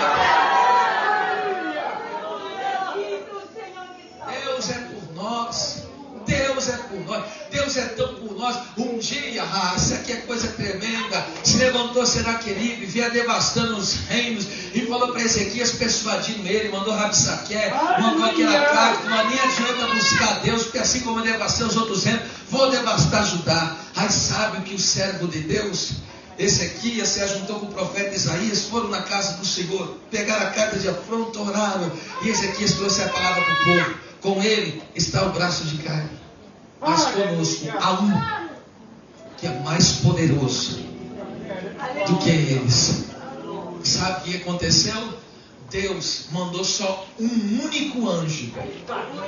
Deus é por nós. Deus é por nós. Deus é tão por nós. Um dia, isso aqui é coisa tremenda, se levantou Senaqueribe, vinha devastando os reinos, e falou para Ezequias, persuadindo ele, mandou Rabsaque, mandou aquela carta, mas nem adianta buscar Deus, porque assim como eu devastei os outros reinos, vou devastar Judá. Aí sabe que o servo de Deus, Ezequias, se ajuntou com o profeta Isaías, foram na casa do Senhor, pegaram a carta de afronta, oraram, e Ezequias trouxe a palavra para o povo. Com ele está o braço de carne, mas conosco há um que é mais poderoso do que eles. Sabe o que aconteceu? Deus mandou só um único anjo,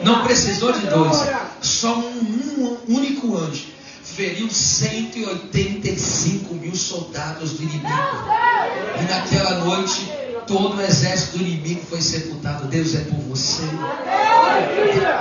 não precisou de dois, só um único anjo feriu 185 mil soldados do inimigo, e naquela noite todo o exército do inimigo foi sepultado. Deus é por você.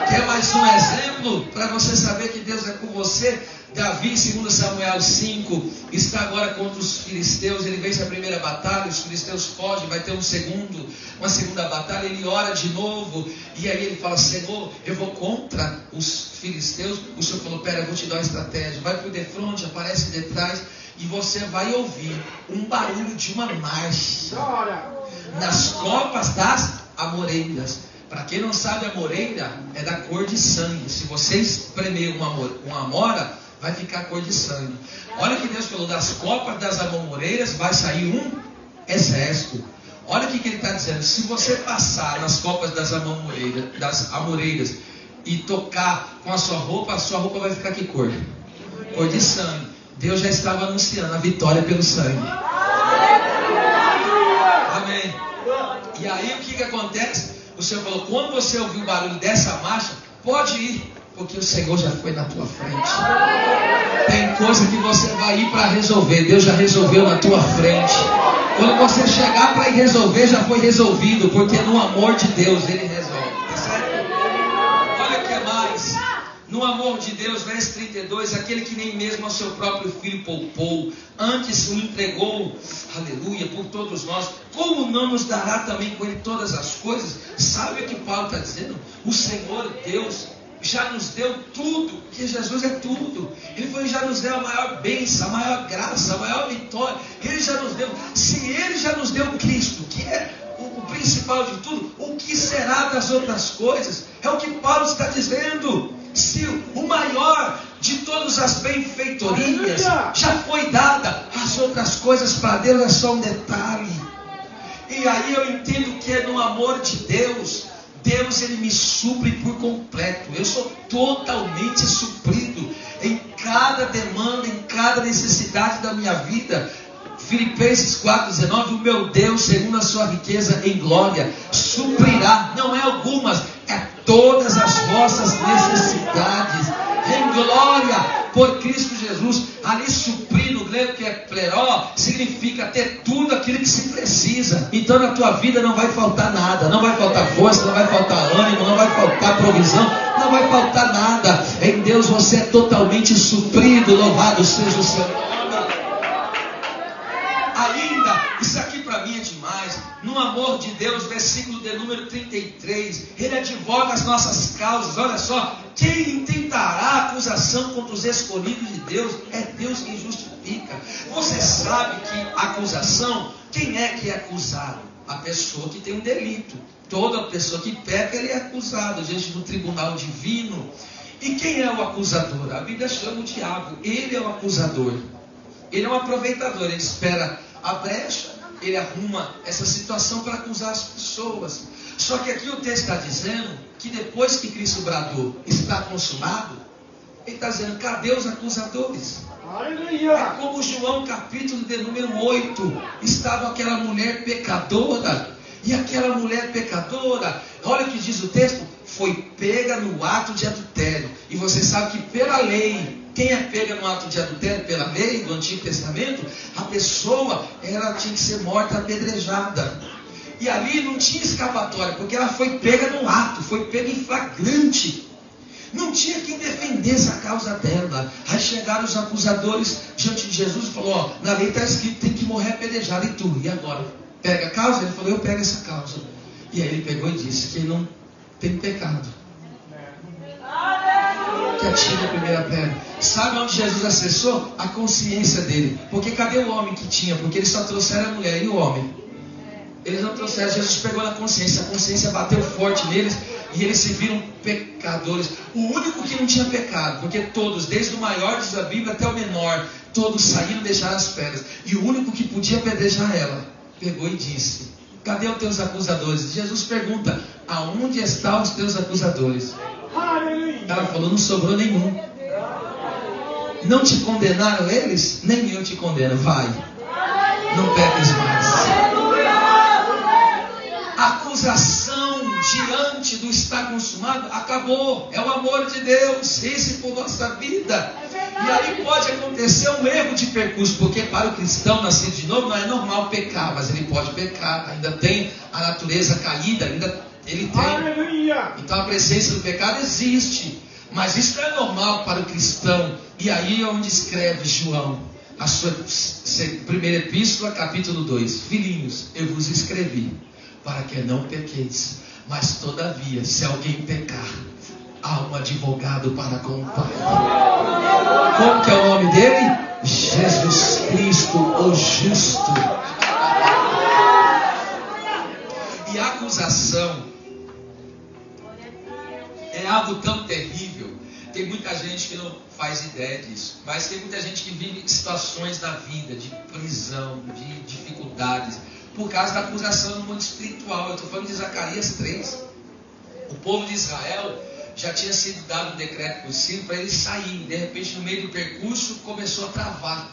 Quer mais um exemplo para você saber que Deus é por você? Davi, segundo Samuel 5, está agora contra os filisteus. Ele vence a primeira batalha, os filisteus fogem, vai ter uma segunda batalha. Ele ora de novo, e aí ele fala: Senhor, eu vou contra os filisteus. O Senhor falou: pera, eu vou te dar uma estratégia. Vai para o defronte, aparece detrás, e você vai ouvir um barulho de uma marcha nas copas das amoreiras. Para quem não sabe, a amoreira é da cor de sangue. Se você espremer uma amora, vai ficar cor de sangue. Olha que Deus falou: das copas das amoreiras vai sair um exército. Olha o que ele está dizendo: se você passar nas copas das amoreiras e tocar com a sua roupa vai ficar que cor? Cor de sangue. Deus já estava anunciando a vitória pelo sangue. Amém. E aí o que acontece? O Senhor falou: quando você ouvir o barulho dessa marcha, pode ir, porque o Senhor já foi na tua frente. Tem coisa que você vai ir para resolver, Deus já resolveu na tua frente. Quando você chegar para ir resolver, já foi resolvido, porque no amor de Deus Ele resolve. Tá certo? Olha o que mais. No amor de Deus, verso 32, aquele que nem mesmo ao seu próprio filho poupou, antes o entregou, aleluia, por todos nós, como não nos dará também com ele todas as coisas? Sabe o que Paulo está dizendo? O Senhor Deus já nos deu tudo, porque Jesus é tudo. Ele já nos deu a maior bênção, a maior graça, a maior vitória. Ele já nos deu. Se Ele já nos deu Cristo, que é o principal de tudo, o que será das outras coisas? É o que Paulo está dizendo. Se o maior de todas as benfeitorias já foi dada, as outras coisas para Deus é só um detalhe. E aí eu entendo que é no amor de Deus. Deus, Ele me supre por completo. Eu sou totalmente suprido em cada demanda, em cada necessidade da minha vida. Filipenses 4,19, o meu Deus, segundo a sua riqueza em glória, suprirá, não é algumas, é todas as vossas necessidades, em glória, por Cristo Jesus. Ali suprir no grego, que é pleró, significa ter tudo aquilo que se precisa. Então na tua vida não vai faltar nada, não vai faltar força, não vai faltar ânimo, não vai faltar provisão, não vai faltar nada. Em Deus você é totalmente suprido, louvado seja o seu nome. Ainda, isso aqui para mim é demais. No amor de Deus, versículo de número 33, Ele advoga as nossas causas. Olha só, quem intentará acusação contra os escolhidos de Deus? É Deus quem justifica. Você sabe que acusação, quem é que é acusado? A pessoa que tem um delito. Toda pessoa que peca, ele é acusado diante do tribunal divino. E quem é o acusador? A Bíblia chama o diabo. Ele é o acusador. Ele é um aproveitador. Ele espera a brecha, ele arruma essa situação para acusar as pessoas. Só que aqui o texto está dizendo que depois que Cristo bradou, está consumado, ele está dizendo: cadê os acusadores? É como João capítulo de número 8, estava aquela mulher pecadora, e aquela mulher pecadora, olha o que diz o texto, foi pega no ato de adultério. E você sabe que pela lei, quem é pega no ato de adultério, pela lei do Antigo Testamento, a pessoa, ela tinha que ser morta apedrejada. E ali não tinha escapatória, porque ela foi pega no ato, foi pega em flagrante. Não tinha quem defendesse a causa dela. Aí chegaram os acusadores diante de Jesus e falou: na lei está escrito, tem que morrer apedrejado. E tu? E agora? Pega a causa? Ele falou: eu pego essa causa. E aí ele pegou e disse que ele não tem pecado, que atira a primeira pedra. Sabe onde Jesus acessou? A consciência dele. Porque cadê o homem que tinha? Porque eles só trouxeram a mulher. E o homem? Eles não trouxeram. Jesus pegou na consciência. A consciência bateu forte neles e eles se viram pecadores. O único que não tinha pecado, porque todos, desde o maior da Bíblia até o menor, todos saíram e deixaram as pedras. E o único que podia apedrejar ela, pegou e disse: cadê os teus acusadores? Jesus pergunta: aonde estão os teus acusadores? Ela falou: não sobrou nenhum. Não te condenaram eles? Nem eu te condeno. Vai, não peques mais. A acusação diante do está consumado acabou. É o amor de Deus, esse por nossa vida. E aí pode acontecer um erro de percurso, porque para o cristão nascido de novo não é normal pecar, mas ele pode pecar, ainda tem a natureza caída, ainda ele tem. Então a presença do pecado existe, mas isso não é normal para o cristão. E aí é onde escreve João, a sua primeira epístola, capítulo 2: filhinhos, eu vos escrevi para que não pequeis, mas todavia, se alguém pecar, há um advogado para com o Pai. Como que é o nome dele? Jesus Cristo, o justo. E a acusação é algo tão terrível. Tem muita gente que não faz ideia disso, mas tem muita gente que vive situações na vida de prisão, de dificuldades, por causa da acusação no mundo espiritual. Eu estou falando de Zacarias 3. O povo de Israel já tinha sido dado um decreto por Ciro para eles saírem. De repente, no meio do percurso, começou a travar.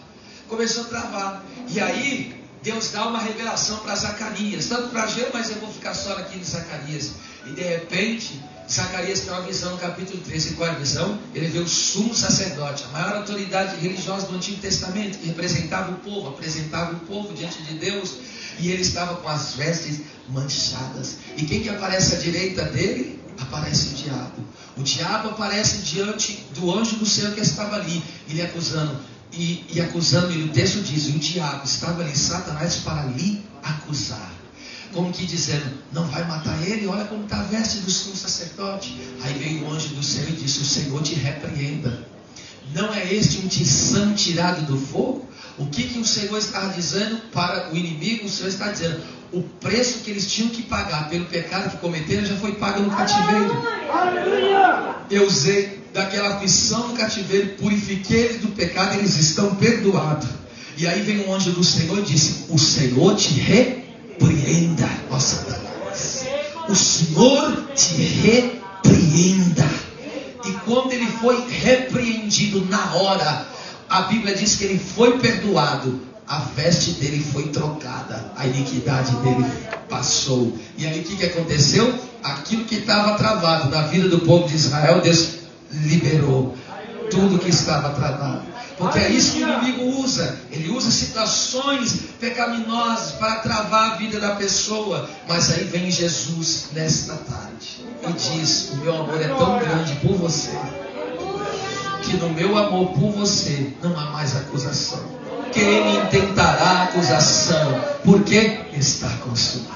E aí, Deus dá uma revelação para Zacarias, tanto para Ageu, mas eu vou ficar só aqui em Zacarias. E de repente, Zacarias tem uma visão no capítulo 13. Qual é a visão? Ele vê o sumo sacerdote, a maior autoridade religiosa do Antigo Testamento, que representava o povo, apresentava o povo diante de Deus. E ele estava com as vestes manchadas. E quem que aparece à direita dele? Aparece o diabo. O diabo aparece diante do anjo do Senhor que estava ali, ele acusando. E acusando, e o texto diz: o diabo estava ali, Satanás, para lhe acusar. Como que dizendo: não vai matar ele, olha como está a veste do sumo sacerdote. Aí veio o anjo do Senhor e disse: o Senhor te repreenda. Não é este um tição tirado do fogo? O que o Senhor está dizendo para o inimigo? O Senhor está dizendo: o preço que eles tinham que pagar pelo pecado que cometeram já foi pago no cativeiro. Eu usei daquela aflição no cativeiro, purifiquei eles do pecado, eles estão perdoados. E aí vem um anjo do Senhor e disse: o Senhor te repreenda, ó Satanás. O Senhor te repreenda. E quando ele foi repreendido na hora, a Bíblia diz que ele foi perdoado. A veste dele foi trocada, a iniquidade dele passou. E aí o que aconteceu? Aquilo que estava travado na vida do povo de Israel, Deus liberou tudo que estava travado. Porque é isso que o inimigo usa. Ele usa situações pecaminosas para travar a vida da pessoa. Mas aí vem Jesus nesta tarde e diz: o meu amor é tão grande por você, que no meu amor por você não há mais acusação. Quem intentará acusação? Porque está consumado.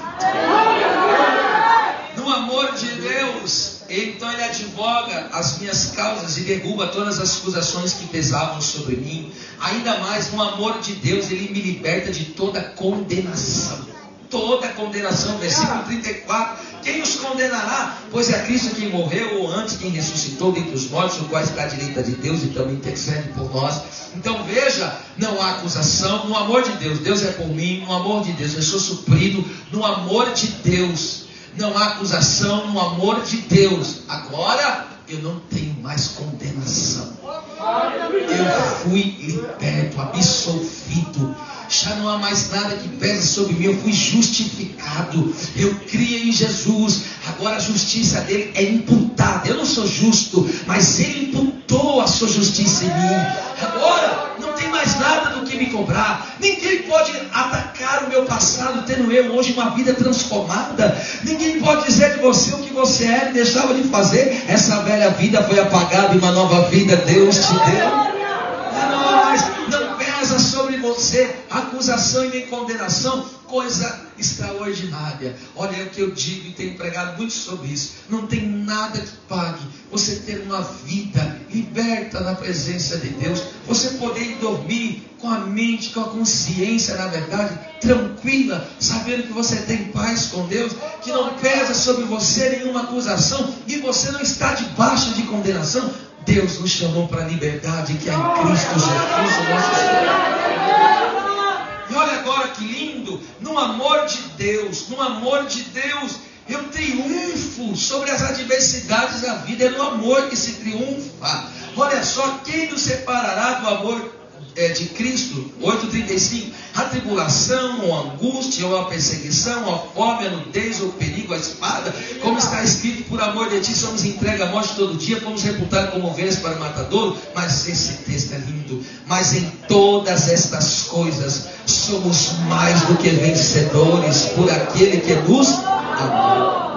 No amor de Deus, então ele advoga as minhas causas e derruba todas as acusações que pesavam sobre mim. Ainda mais, no amor de Deus, ele me liberta de toda condenação. Toda condenação, versículo 34. Quem os condenará? Pois é Cristo quem morreu, ou antes quem ressuscitou dentre os mortos, o qual está à direita de Deus e também intercede por nós. Então veja, não há acusação. No amor de Deus, Deus é por mim. No amor de Deus, eu sou suprido. No amor de Deus, não há acusação. No amor de Deus, agora eu não tenho mais condenação. Eu fui liberto, absolvido. Já não há mais nada que pese sobre mim. Eu fui justificado. Eu criei em Jesus. Agora a justiça dele é imputada. Eu não sou justo, mas ele imputou a sua justiça em mim. Agora não tem mais mais nada do que me cobrar. Ninguém pode atacar o meu passado, tendo eu hoje uma vida transformada. Ninguém pode dizer de você o que você era e deixava de fazer. Essa velha vida foi apagada e uma nova vida Deus te deu. Não pesa sobre você acusação e nem condenação, coisa extraordinária. Olha, é o que eu digo e tenho pregado muito sobre isso. Não tem nada que pague você ter uma vida liberta na presença de Deus, você poder dormir com a mente, com a consciência, na verdade, tranquila, sabendo que você tem paz com Deus, que não pesa sobre você nenhuma acusação e você não está debaixo de condenação. Deus nos chamou para a liberdade que é em Cristo Jesus, o nosso Senhor. E olha agora que lindo, no amor de Deus, eu triunfo sobre as adversidades da vida. É no amor que se triunfa. Olha só, quem nos separará do amor de Cristo? 8,35. A tribulação, ou a angústia, ou a perseguição, ou a fome, a nudez, ou o perigo, a espada, como está escrito, por amor de ti somos entregues à morte todo dia, fomos reputados como ovelhas para o matadouro. Mas esse texto é lindo. Mas em todas estas coisas somos mais do que vencedores por aquele que nos amou.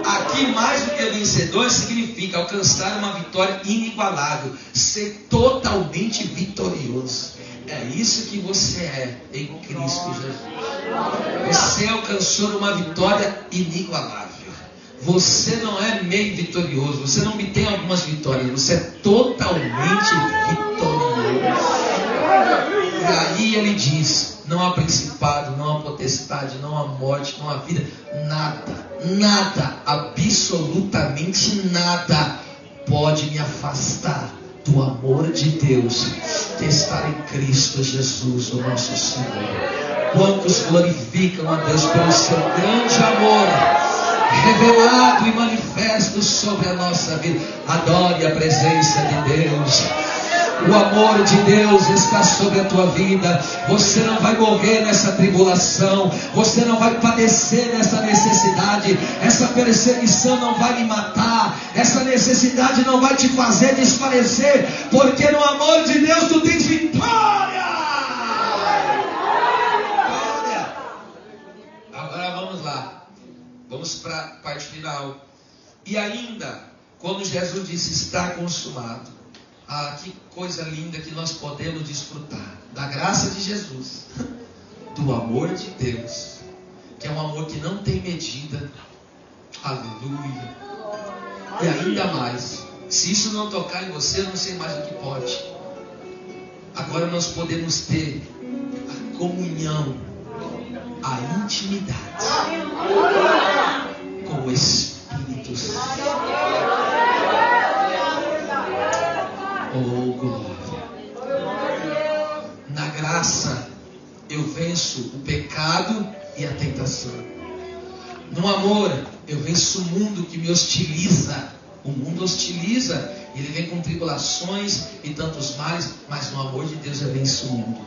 Aqui, mais do que vencedor significa alcançar uma vitória inigualável, ser totalmente vitorioso. É isso que você é em Cristo Jesus. Você alcançou uma vitória inigualável. Você não é meio vitorioso, você não tem algumas vitórias, você é totalmente vitorioso. E aí ele diz: não há principado, não há potestade, não há morte, não há vida, nada, absolutamente nada pode me afastar do amor de Deus que está em Cristo Jesus, o nosso Senhor. Quantos glorificam a Deus pelo seu grande amor revelado e manifesto sobre a nossa vida. Adore a presença de Deus. O amor de Deus está sobre a tua vida. Você não vai morrer nessa tribulação. Você não vai padecer nessa necessidade. Essa perseguição não vai me matar. Essa necessidade não vai te fazer desfalecer. Porque no amor de Deus tu tens vitória. Vitória. Agora vamos lá. Vamos para a parte final. E ainda, quando Jesus disse está consumado. Ah, que coisa linda que nós podemos desfrutar da graça de Jesus, do amor de Deus, que é um amor que não tem medida. Aleluia. E ainda mais, se isso não tocar em você, eu não sei mais o que pode. Agora nós podemos ter a comunhão, a intimidade com o Espírito Santo. Oh, glória. Na graça eu venço o pecado e a tentação. No amor eu venço o mundo que me hostiliza. O mundo hostiliza, ele vem com tribulações e tantos males, mas no amor de Deus eu venço o mundo.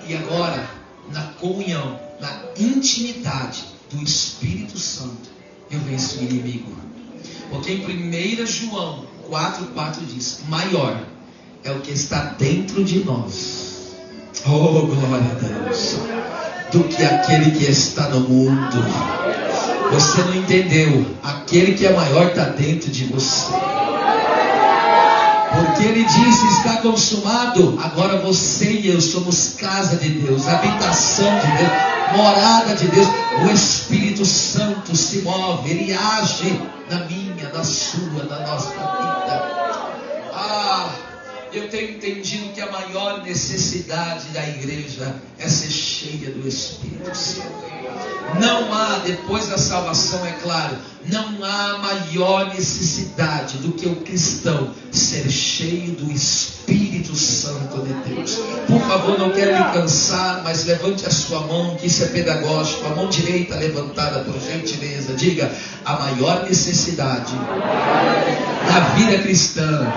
E agora, na comunhão, na intimidade do Espírito Santo, eu venço o inimigo. Porque em 1 João 4,4 diz: maior é o que está dentro de nós, oh glória a Deus, do que aquele que está no mundo. Você não entendeu? Aquele que é maior está dentro de você. Porque ele disse: está consumado. Agora você e eu somos casa de Deus, habitação de Deus, morada de Deus. O Espírito Santo se move, ele age na minha, na sua, na nossa vida. Eu tenho entendido que a maior necessidade da igreja é ser cheia do Espírito Santo. Não há, depois da salvação, é claro, não há maior necessidade do que o cristão ser cheio do Espírito Santo de Deus. Por favor, não quero lhe cansar, mas levante a sua mão, que isso é pedagógico. A mão direita levantada, por gentileza. Diga: a maior necessidade da vida cristã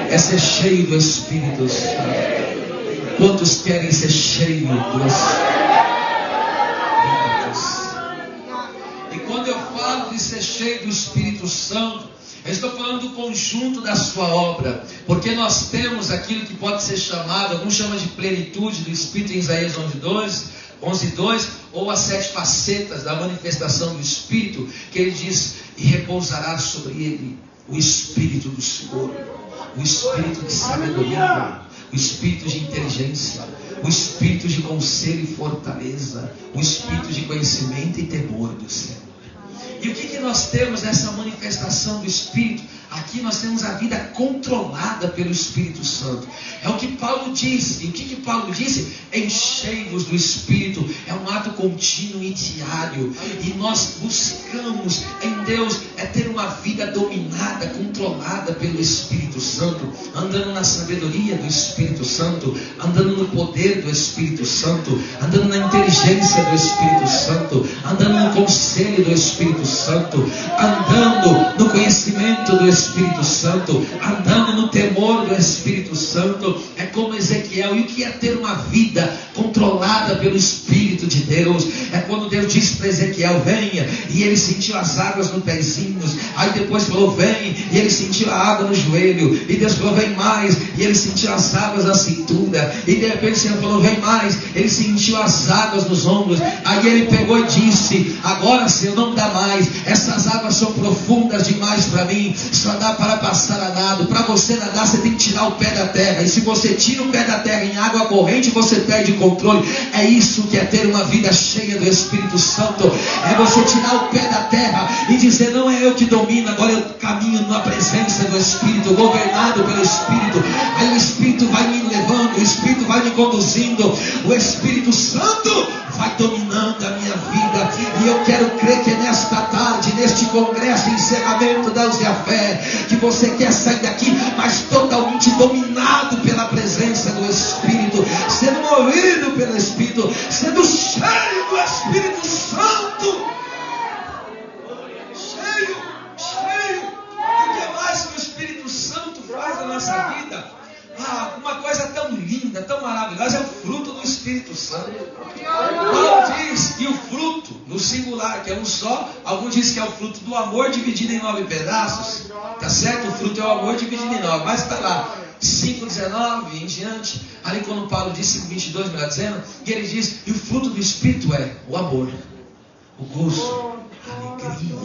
é ser cheio do Espírito Santo. Quantos querem ser cheios do Espírito? E quando eu falo de ser cheio do Espírito Santo, Eu estou falando do conjunto da sua obra, porque nós temos aquilo que pode ser chamado, alguns chamam de plenitude do Espírito em Isaías 11:2, ou as 7 facetas da manifestação do Espírito, que ele diz: e repousará sobre ele o Espírito do Senhor, o Espírito de sabedoria, o Espírito de inteligência, o Espírito de conselho e fortaleza, o Espírito de conhecimento e temor do Senhor. E o que nós temos nessa manifestação do Espírito? Aqui nós temos a vida controlada pelo Espírito Santo. É o que Paulo disse. E o que Paulo disse? Enchei-vos do Espírito. É um ato contínuo e diário. E nós buscamos em Deus ter uma vida dominada, controlada pelo Espírito Santo, andando na sabedoria do Espírito Santo, andando no poder do Espírito Santo, andando na inteligência do Espírito Santo, andando no conselho do Espírito Santo, andando no conhecimento do Espírito Santo, andando no temor do Espírito Santo. É como Ezequiel. E o que é ter uma vida controlada pelo Espírito de Deus? É quando Deus disse para Ezequiel: venha, e ele sentiu as águas no pezinhos. Aí depois falou: vem, e ele sentiu a água no joelho. E Deus falou: vem mais, e ele sentiu as águas na cintura. E de repente o Senhor falou: vem mais, ele sentiu as águas nos ombros. Aí ele pegou e disse: agora, Senhor, não dá mais, essas águas são profundas demais para mim, só dá para passar a nado. Para você nadar, você tem que tirar o pé da terra, e se você tira o pé da terra em água corrente, você perde controle. É isso que é ter uma vida cheia do Espírito Santo. É você tirar o pé da terra e dizer: não é eu que domino, agora eu caminho na presença do Espírito, governado pelo Espírito. Aí o Espírito vai me levando, o Espírito vai me conduzindo, o Espírito Santo vai dominando a minha vida. E eu quero crer que nesta tarde, neste congresso, encerramento da Use a Fé, que você quer sair daqui, mas totalmente dominado pela presença do Espírito, sendo movido pelo Espírito, sendo cheio do Espírito Santo. Cheio. E o que mais que o Espírito Santo faz na nossa vida? Uma coisa tão linda, tão maravilhosa, é o fruto do Espírito Santo. Paulo diz que o fruto, no singular, que é um só, alguns dizem que é o fruto do amor dividido em 9 pedaços. Tá certo? O fruto é o amor dividido em 9, mas está lá 5:19 em diante, ali quando Paulo diz 5:22, melhor dizendo, e ele diz: e o fruto do Espírito é o amor, o gozo, a alegria,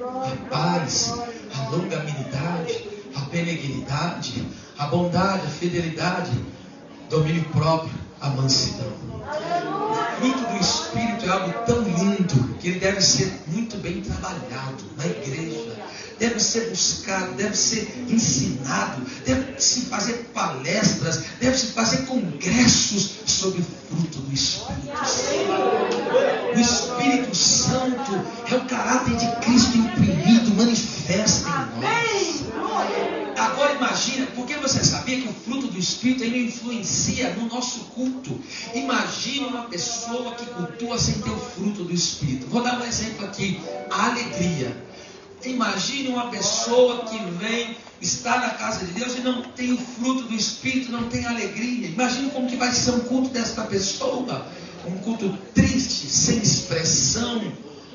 a paz, a longanimidade, a benignidade, a bondade, a fidelidade, domínio próprio, a mansidão. O fruto do Espírito é algo tão lindo que ele deve ser muito bem trabalhado na igreja, deve ser buscado, deve ser ensinado, deve se fazer palestras, deve se fazer congressos sobre o fruto do Espírito Santo. O Espírito Santo é o caráter de Cristo imprimido, manifesta em nós. Agora imagina, porque você sabia que o fruto do Espírito ele influencia no nosso culto. Imagine uma pessoa que cultua sem ter o fruto do Espírito. Vou dar um exemplo aqui: a alegria. Imagine uma pessoa que vem, está na casa de Deus e não tem o fruto do Espírito, não tem alegria. Imagine como que vai ser um culto desta pessoa. Um culto triste, sem expressão.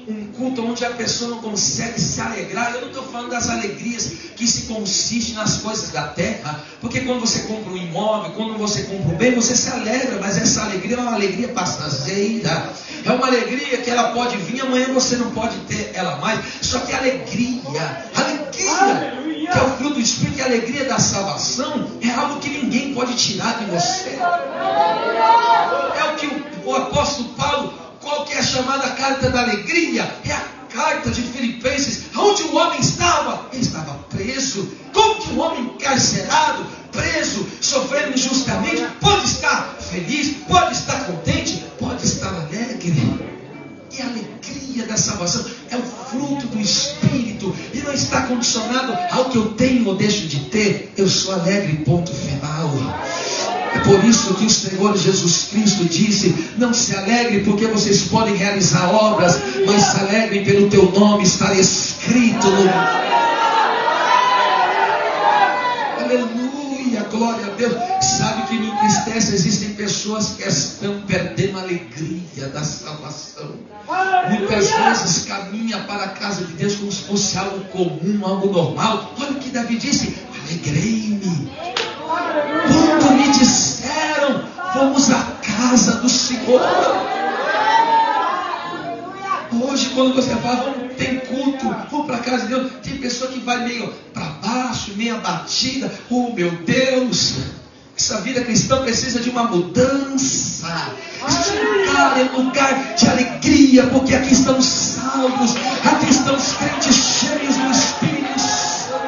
Um culto onde a pessoa não consegue se alegrar. Eu não estou falando das alegrias que se consistem nas coisas da terra, porque quando você compra um imóvel, quando você compra um bem, você se alegra, mas essa alegria é uma alegria passageira. É uma alegria que ela pode vir, amanhã você não pode ter ela mais. Só que a alegria, que é o fruto do Espírito, e a alegria da salvação é algo que ninguém pode tirar de você. É o que o apóstolo Paulo, qual que é a chamada carta da alegria? É a carta de Filipenses, onde o homem estava? Ele estava preso. Como que um homem encarcerado, preso, sofrendo injustamente, pode estar feliz, pode estar contente, pode estar alegre? E a alegria da salvação é o fruto do Espírito, e não está condicionado ao que eu tenho ou deixo de ter. Eu sou alegre, ponto final. É por isso que o Senhor Jesus Cristo disse: não se alegre porque vocês podem realizar obras, mas se alegrem pelo teu nome estar escrito no... Aleluia, glória a Deus. Sabe o que me entristece? Existem pessoas que estão perdendo a alegria da salvação. Muitas vezes caminha para a casa de Deus como se fosse algo comum, algo normal. Olha o que Davi disse: alegrei-me quando me disseram, vamos à casa do Senhor. Hoje, quando você fala, vamos, tem culto, vamos para a casa de Deus, tem pessoa que vai meio para baixo, meio abatida. Oh meu Deus, essa vida cristã precisa de uma mudança. Este lugar é um lugar de alegria, porque aqui estamos salvos, aqui estão os crentes cheios do Espírito Santo.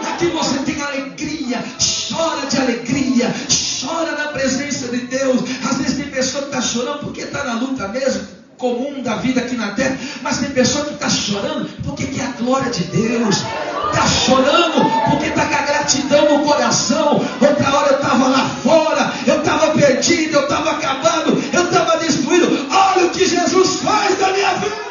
Aqui você tem alegria, chora de alegria, chora na presença de Deus. Às vezes tem pessoa que está chorando porque está na luta mesmo, comum da vida aqui na terra, mas tem pessoa que está chorando porque quer a glória de Deus, está chorando porque está com a gratidão no coração. Outra hora eu estava lá fora, eu estava perdido, eu estava acabado, eu estava destruído. Olha o que Jesus faz da minha vida.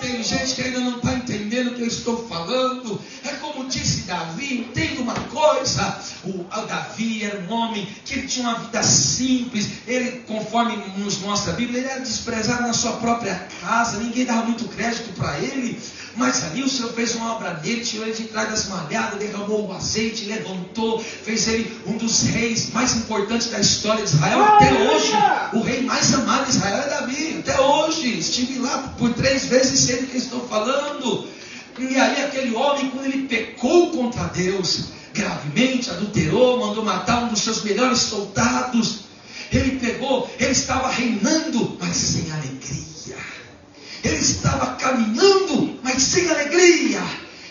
Tem gente que ainda não está entendendo o que eu estou falando. É como disse Davi, entenda uma coisa. O Davi era um homem que ele tinha uma vida simples. Ele, conforme nos mostra a Bíblia, ele era desprezado na sua própria casa. Ninguém dava muito crédito para ele. Mas ali o Senhor fez uma obra nele, tirou ele de trás das malhadas, derramou o azeite, levantou, fez ele um dos reis mais importantes da história de Israel. Até hoje, o rei mais amado de Israel é Davi. Até hoje, estive lá por 3 vezes e sei do que estou falando. E aí aquele homem, quando ele pecou contra Deus, gravemente, adulterou, mandou matar um dos seus melhores soldados. Ele estava reinando, mas sem alegria. Ele estava caminhando, mas sem alegria.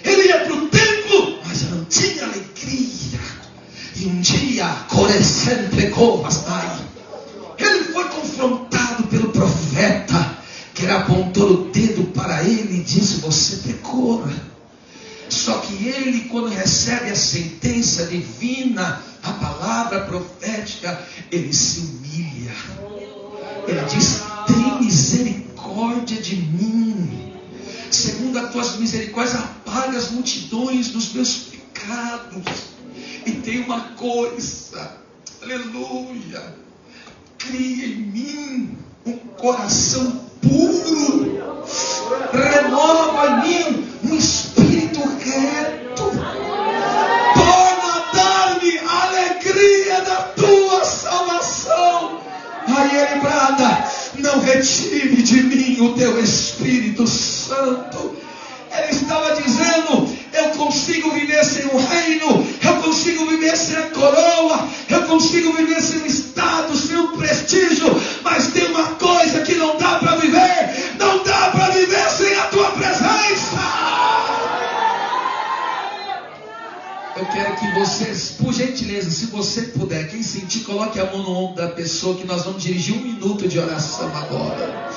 Ele ia para o templo, mas não tinha alegria. E um dia, ele foi confrontado pelo profeta, que apontou o dedo para ele e disse: você pecou. Só que ele, quando recebe a sentença divina, a palavra profética, ele se humilha. Ele diz: tem misericórdia de mim. Segundo as tuas misericórdias, apaga as multidões dos meus pecados. E tem uma coisa, aleluia, cria em mim um coração puro, renova em mim um espírito reto, torna a dar-me a alegria da tua salvação. Aí ele brada: não retire de mim o teu Espírito Santo. Ele estava dizendo: eu consigo viver sem o reino, eu consigo viver sem a coroa, eu consigo viver sem o status, sem o prestígio, mas tem uma coisa que não dá para viver, não dá para viver sem a tua presença. Eu quero que vocês, por gentileza, se você puder, quem sentir, coloque a mão no ombro da pessoa, que nós vamos dirigir 1 minuto de oração agora.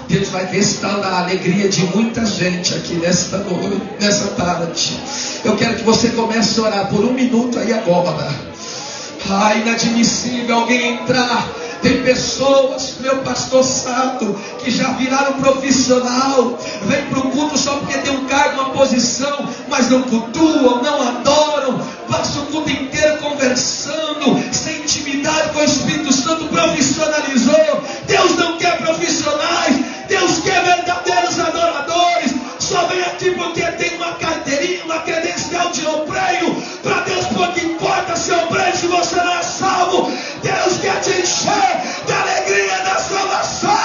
Deus vai restaurar a alegria de muita gente aqui nesta noite, nessa tarde. Eu quero que você comece a orar por 1 minuto aí agora. Ai, inadmissível alguém entrar. Tem pessoas, meu pastor Sato, que já viraram profissional, vem para o culto só porque tem um cargo, uma posição, mas não cultuam, não adoram, passa o culto inteiro conversando, sem intimidade com o Espírito Santo, profissionalizou. Deus não quer profissionais, Deus quer verdadeiros adoradores. Só vem aqui porque tem uma carteirinha, uma credencial de obreiro. Para Deus pouco importa se é obreiro, se você não é salvo. Deus quer te encher da alegria da salvação.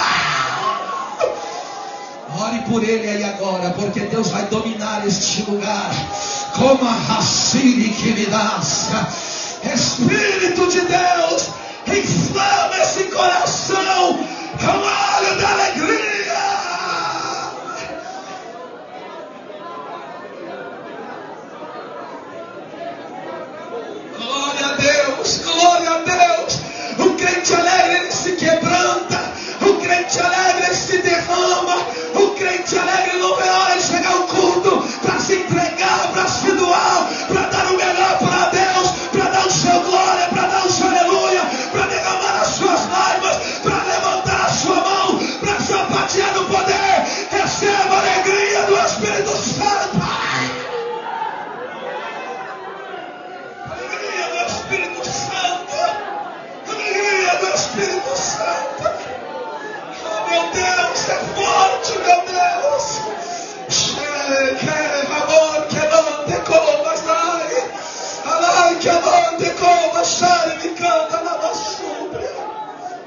Ore por ele aí agora, porque Deus vai dominar este lugar. Como a racine que me dá. Espírito de Deus, inflama esse coração com óleo da alegria. Glória a Deus, glória a Deus. O crente alegre, ele se quebranta. O crente alegre, ele se derrama. O crente alegre não vê hora de chegar ao culto para se entregar, para se doar, para dar o melhor para Deus, para dar o seu glória, para dar o seu aleluia, para derramar as suas lágrimas, para levantar a sua mão, para sua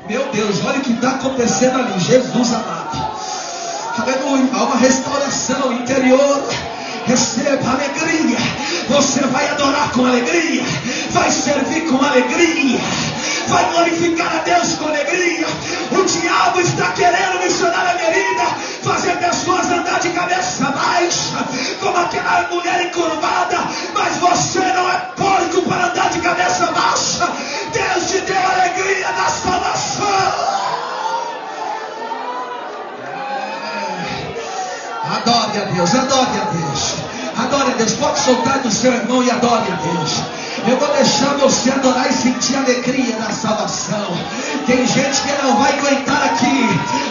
Meu Deus, olha o que está acontecendo ali. Jesus amado. Aleluia. Há uma restauração interior. Receba alegria. Você vai adorar com alegria. Vai servir com alegria. Vai glorificar a Deus com alegria. O diabo está querendo missionar a merida, fazer pessoas andar de cabeça baixa, como aquela mulher encurvada. Mas você não é porco para andar de cabeça baixa. Deus te deu a alegria da salvação. Adore a Deus, adore a Deus. Adore a Deus. Pode soltar do seu irmão e adore a Deus. Eu vou deixar você adorar e sentir a alegria da salvação. Tem gente que não vai aguentar aqui.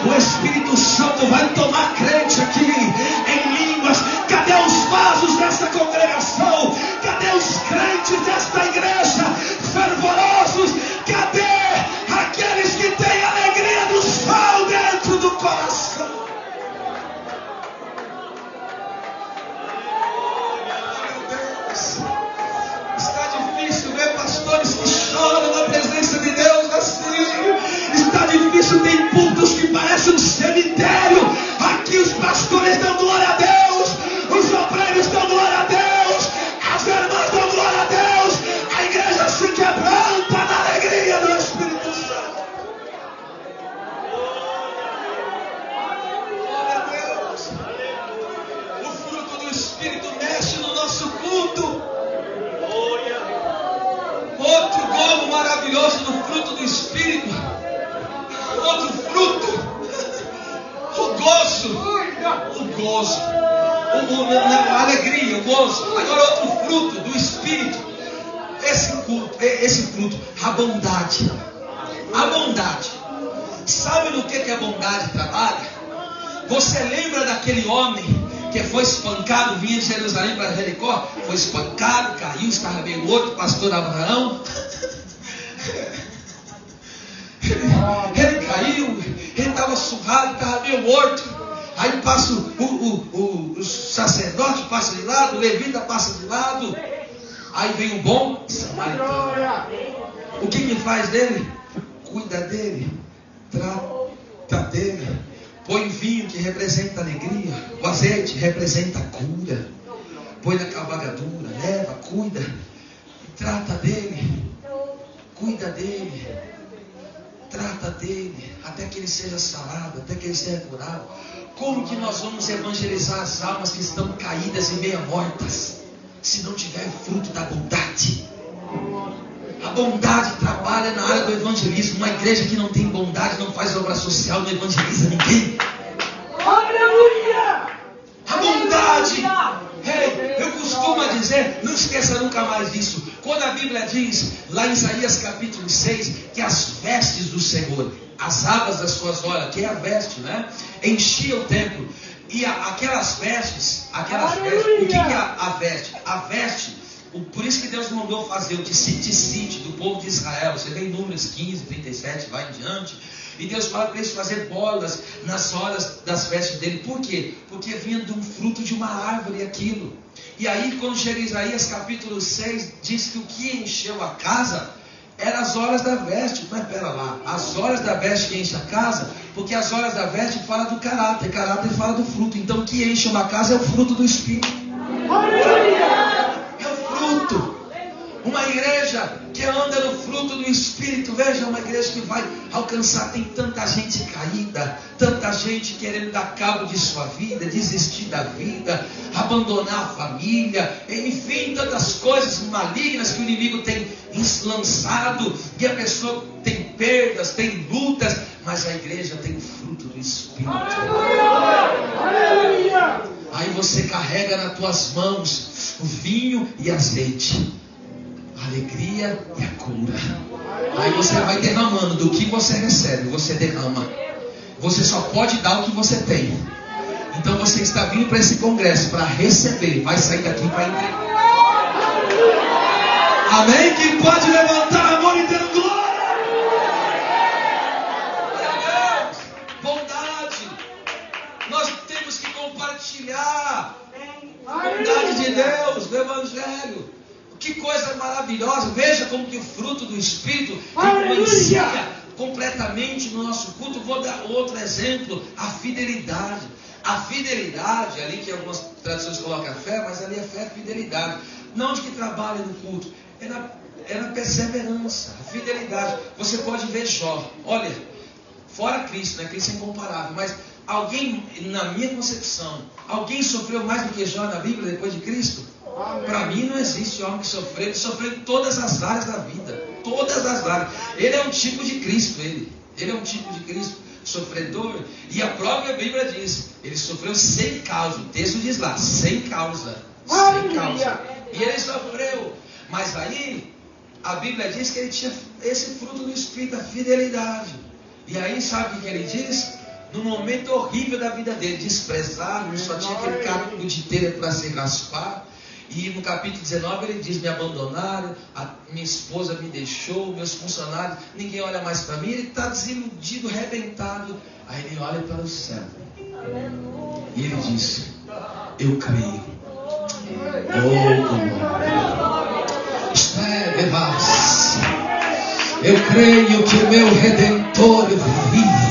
O Espírito Santo vai tomar crente aqui em línguas. Cadê os vasos dessa congregação? Cadê os crentes desta igreja fervorosos? Cadê aqueles que têm a alegria do céu dentro do coração? Pastores que choram na presença de Deus assim. Está difícil, tem cultos que parecem um cemitério. Aqui os pastores dão glória a Deus, os obreiros dão glória a Deus, as irmãs dão glória a Deus. A igreja se quebranta na alegria do Espírito Santo. Glória a Deus. O fruto do Espírito mexe no nosso culto. Outro gomo maravilhoso do fruto do Espírito. Outro fruto. O gozo. A alegria, o gozo. Agora outro fruto do Espírito. Esse fruto, a bondade. A bondade. Sabe no que a bondade trabalha? Você lembra daquele homem que foi espancado, vinha de Jerusalém para Jericó, foi espancado, caiu, estava meio morto, pastor Abraão. Ele caiu, ele estava surrado, estava meio morto. Aí passa o sacerdote, passa de lado, o levita passa de lado. Aí vem o bom samaritano. O que faz dele? Cuida dele, trata dele. Põe vinho que representa alegria, o azeite representa cura. Põe na cavalgadura, leva, cuida, trata dele, cuida dele, trata dele, até que ele seja sarado, até que ele seja curado. Como que nós vamos evangelizar as almas que estão caídas e meia mortas, se não tiver fruto da bondade? A bondade trabalha na área do evangelismo. Uma igreja que não tem bondade não faz obra social, não evangeliza ninguém. Aleluia! A bondade. Eu costumo dizer, não esqueça nunca mais disso. Quando a Bíblia diz, lá em Isaías capítulo 6, que as vestes do Senhor, as abas das suas olhas, que é a veste, né? Enchia o templo. E aquelas vestes, o que é a veste? A veste, por isso que Deus mandou fazer o tzitzit do povo de Israel. Você vê em Números 15, 37, vai em diante. E Deus fala para eles fazer bolas nas solas das vestes dele. Por quê? Porque vinha de um fruto de uma árvore aquilo. E aí quando chega em Isaías capítulo 6, diz que o que encheu a casa eram as horas da veste. Mas pera lá, as horas da veste que enche a casa, porque as horas da veste fala do caráter fala do fruto. Então o que enche uma casa é o fruto do Espírito. É o fruto. Uma igreja que anda no fruto do Espírito, veja, uma igreja que vai alcançar. Tem tanta gente caída, tanta gente querendo dar cabo de sua vida, desistir da vida, abandonar a família, enfim, tantas coisas malignas que o inimigo tem lançado, e a pessoa tem perdas, tem lutas, mas a igreja tem o fruto do Espírito. Aí você carrega nas tuas mãos o vinho e azeite, a alegria e a cura. Aí você vai derramando do que você recebe, você derrama. Você só pode dar o que você tem. Então você está vindo para esse congresso para receber, vai sair daqui para entregar. Amém? Quem pode levantar a mão e dar glória? Bondade. Nós temos que compartilhar a bondade de Deus, do Evangelho. Que coisa maravilhosa. Veja como que o fruto do Espírito influencia completamente no nosso culto. Vou dar outro exemplo, a fidelidade. A fidelidade, ali que algumas traduções colocam a fé, mas ali a fé é fidelidade. Não onde que trabalha no culto, é na perseverança, a fidelidade. Você pode ver Jó, olha, fora Cristo, né? Cristo é incomparável, mas alguém, na minha concepção, alguém sofreu mais do que Jó na Bíblia depois de Cristo? Para mim não existe homem que sofreu. Ele sofreu em todas as áreas da vida, todas as áreas. Ele é um tipo de Cristo, ele é um tipo de Cristo, sofredor. E a própria Bíblia diz, ele sofreu sem causa. O texto diz lá, sem causa, sem causa. E ele sofreu, mas aí a Bíblia diz que ele tinha esse fruto do Espírito, a fidelidade. E aí sabe o que ele diz? No momento horrível da vida dele, desprezado, só tinha aquele caco de telha para se raspar. E no capítulo 19 ele diz, me abandonaram, minha esposa me deixou, meus funcionários, ninguém olha mais para mim. Ele está desiludido, arrebentado. Aí ele olha para o céu e ele diz, eu creio. Eu creio que o meu Redentor vive.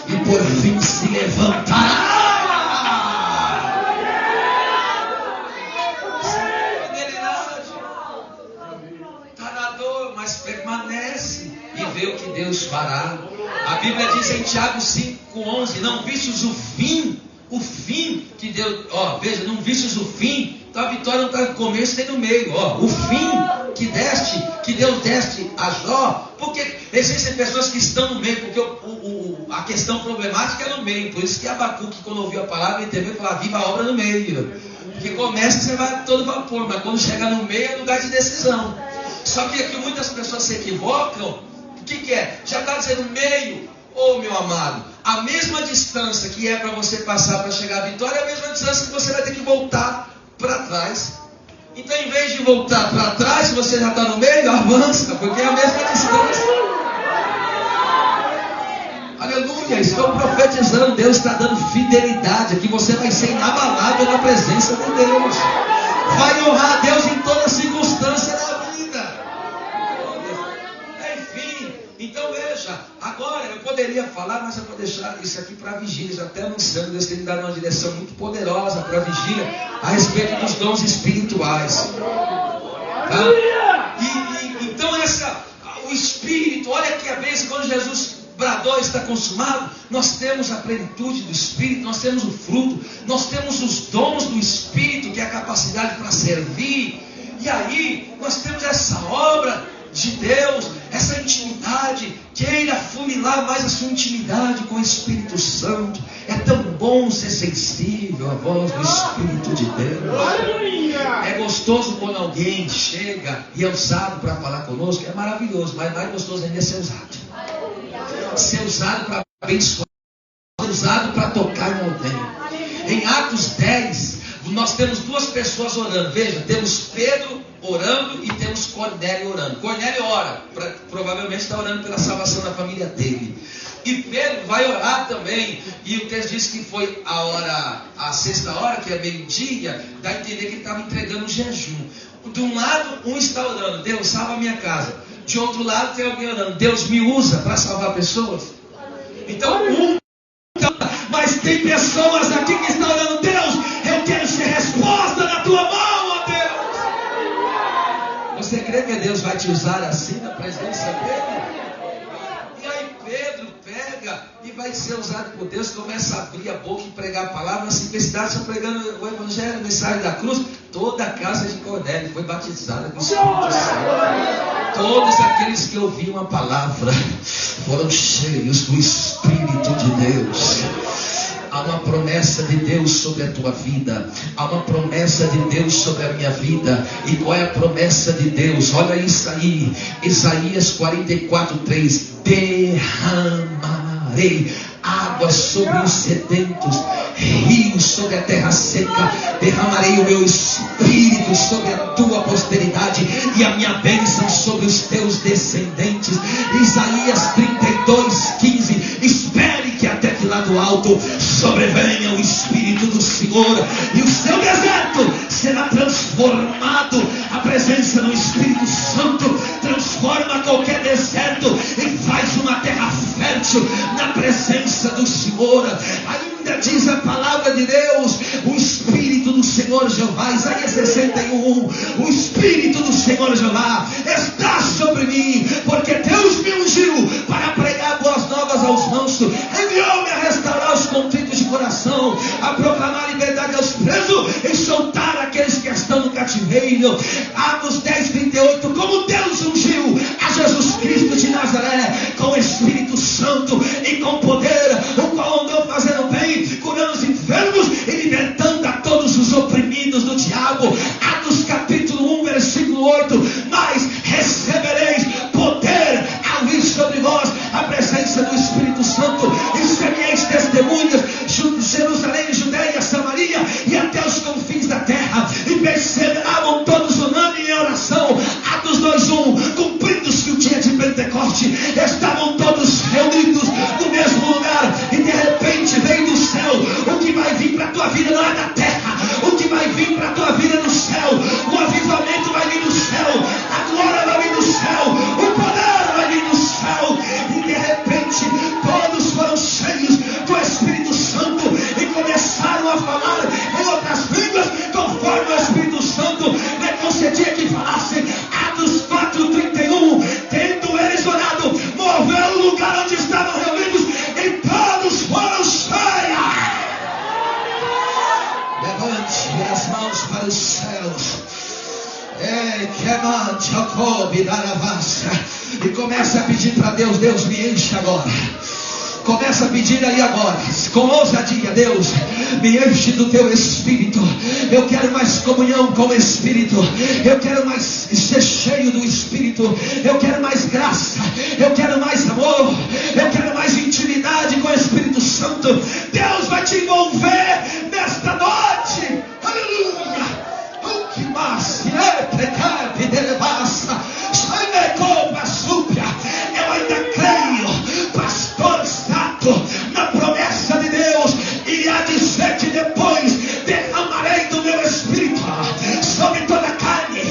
E por fim se levantará. Está na dor, mas permanece e vê o que Deus fará. A Bíblia diz em Tiago 5:11, não vistes o fim que Deus, veja, não vistes o fim. Então a vitória não está no começo nem no meio, o fim que Deus deste a Jó, porque existem pessoas que estão no meio, porque a questão problemática é no meio. Por isso que Abacuque, quando ouviu a palavra, ele teve que falar, viva a obra no meio. Porque começa, você vai todo vapor, mas quando chega no meio é lugar de decisão. Só que aqui muitas pessoas se equivocam. O que é? Já está dizendo meio. Meu amado, a mesma distância que é para você passar para chegar à vitória é a mesma distância que você vai ter que voltar para trás. Então, em vez de voltar para trás, se você já está no meio, avança, porque é a mesma distância. Aleluia, estou profetizando. Deus está dando fidelidade aqui. Você vai ser inabalável na presença de Deus. Vai honrar a Deus em toda circunstância da vida. Enfim, então veja. Agora eu poderia falar, mas eu vou deixar isso aqui para a vigília. Já até anunciando, Deus tem me dado uma direção muito poderosa para a vigília a respeito dos dons espirituais. Tá? Então o Espírito, olha que a vez quando Jesus bradou, está consumado, nós temos a plenitude do Espírito, nós temos o fruto, nós temos os dons do Espírito, que é a capacidade para servir. E aí nós temos essa obra de Deus, essa intimidade. Queira funilar mais a sua intimidade com o Espírito Santo. É tão bom ser sensível à voz do Espírito de Deus. É gostoso quando alguém chega e é usado para falar conosco. É maravilhoso, mas mais gostoso ainda é ser usado. Ser usado para abençoar, ser usado para tocar em alguém. Em Atos 10, nós temos duas pessoas orando. Veja, temos Pedro orando e temos Cornélio orando. Cornélio ora, provavelmente está orando pela salvação da família dele. E Pedro vai orar também. E o texto diz que foi a sexta hora, que é meio-dia, dá a entender que ele estava entregando um jejum. De um lado, um está orando, Deus, salva a minha casa. De outro lado, tem alguém orando, Deus me usa para salvar pessoas. Então, mas tem pessoas aqui que estão orando, Deus, eu quero ser resposta na tua mão, ó Deus. Você crê que Deus vai te usar assim na presença dele? E aí Pedro pega e vai ser usado por Deus, começa a abrir a boca e pregar a palavra. Na simplicidade, só pregando o evangelho, a mensagem da cruz. Toda a casa de Cornélio foi batizada com o Espírito Santo. Todos aqueles que ouviram a palavra foram cheios do Espírito de Deus. Há uma promessa de Deus sobre a tua vida. Há uma promessa de Deus sobre a minha vida. E qual é a promessa de Deus? Olha isso aí. Isaías 44:3. Derramarei águas sobre os sedentos, rios sobre a terra seca. Derramarei o meu espírito sobre a tua posteridade e a minha bênção sobre os teus descendentes. Isaías 32:15. Espere que até que lá do alto sobrevenha o Espírito do Senhor, e o seu deserto será transformado. A presença do Espírito Santo transforma qualquer deserto e faz uma terra fértil na presença do Senhor. Ainda diz a palavra de Deus: o Espírito do Senhor Jeová, Isaías 61:1, o Espírito do Senhor Jeová está sobre mim, porque Deus me ungiu para pregar boas novas aos mansos, enviou-me a restaurar os contritos de coração, a proclamar liberdade aos presos e soltar aqueles que estão no cativeiro. Atos 10:38, como Deus ungiu a Jesus Cristo de Nazaré com o Espírito Santo e com poder, o qual andou fazendo bem, curando os enfermos e libertando a todos os oprimidos do diabo. Atos capítulo 1, versículo 8, mas recebereis poder ao vir sobre vós a presença do Espírito Santo, e sereis testemunhas de Jerusalém, Judeia, Samaria e até os confins da terra. E perseveravam todos unânimes em oração. Atos 2:1, cumprindo-se o dia de Pentecoste, estavam todos reunidos no mesmo lugar, e de repente veio do céu. O que vai vir para a tua vida não é da terra, o que vai vir para a tua vida é do céu. O avivamento vai vir do céu, a glória vai vir do céu, o poder vai vir do céu. E de repente todos foram cheios do Espírito Santo e começaram a falar em outras línguas, conforme o Espírito Santo lhe concedia que falassem. Atos 4:31, tendo eles orado, moveu o lugar onde estavam reunidos e todos foram cheios. Levante as mãos para os céus. E começa a pedir para Deus: Deus, me enche agora. Começa a pedir aí agora, com ousadia: Deus, me enche do teu Espírito. Eu quero mais comunhão com o Espírito. Eu quero mais ser cheio do Espírito. Eu quero mais graça. Eu quero mais amor. Eu quero mais intimidade com o Espírito Santo. Deus vai te envolver nesta noite. Aleluia. O que mais é pecado de devassa. Eu ainda creio, pastor Sato, na promessa de Deus, e há de ser que depois derramarei do meu Espírito sobre toda a carne.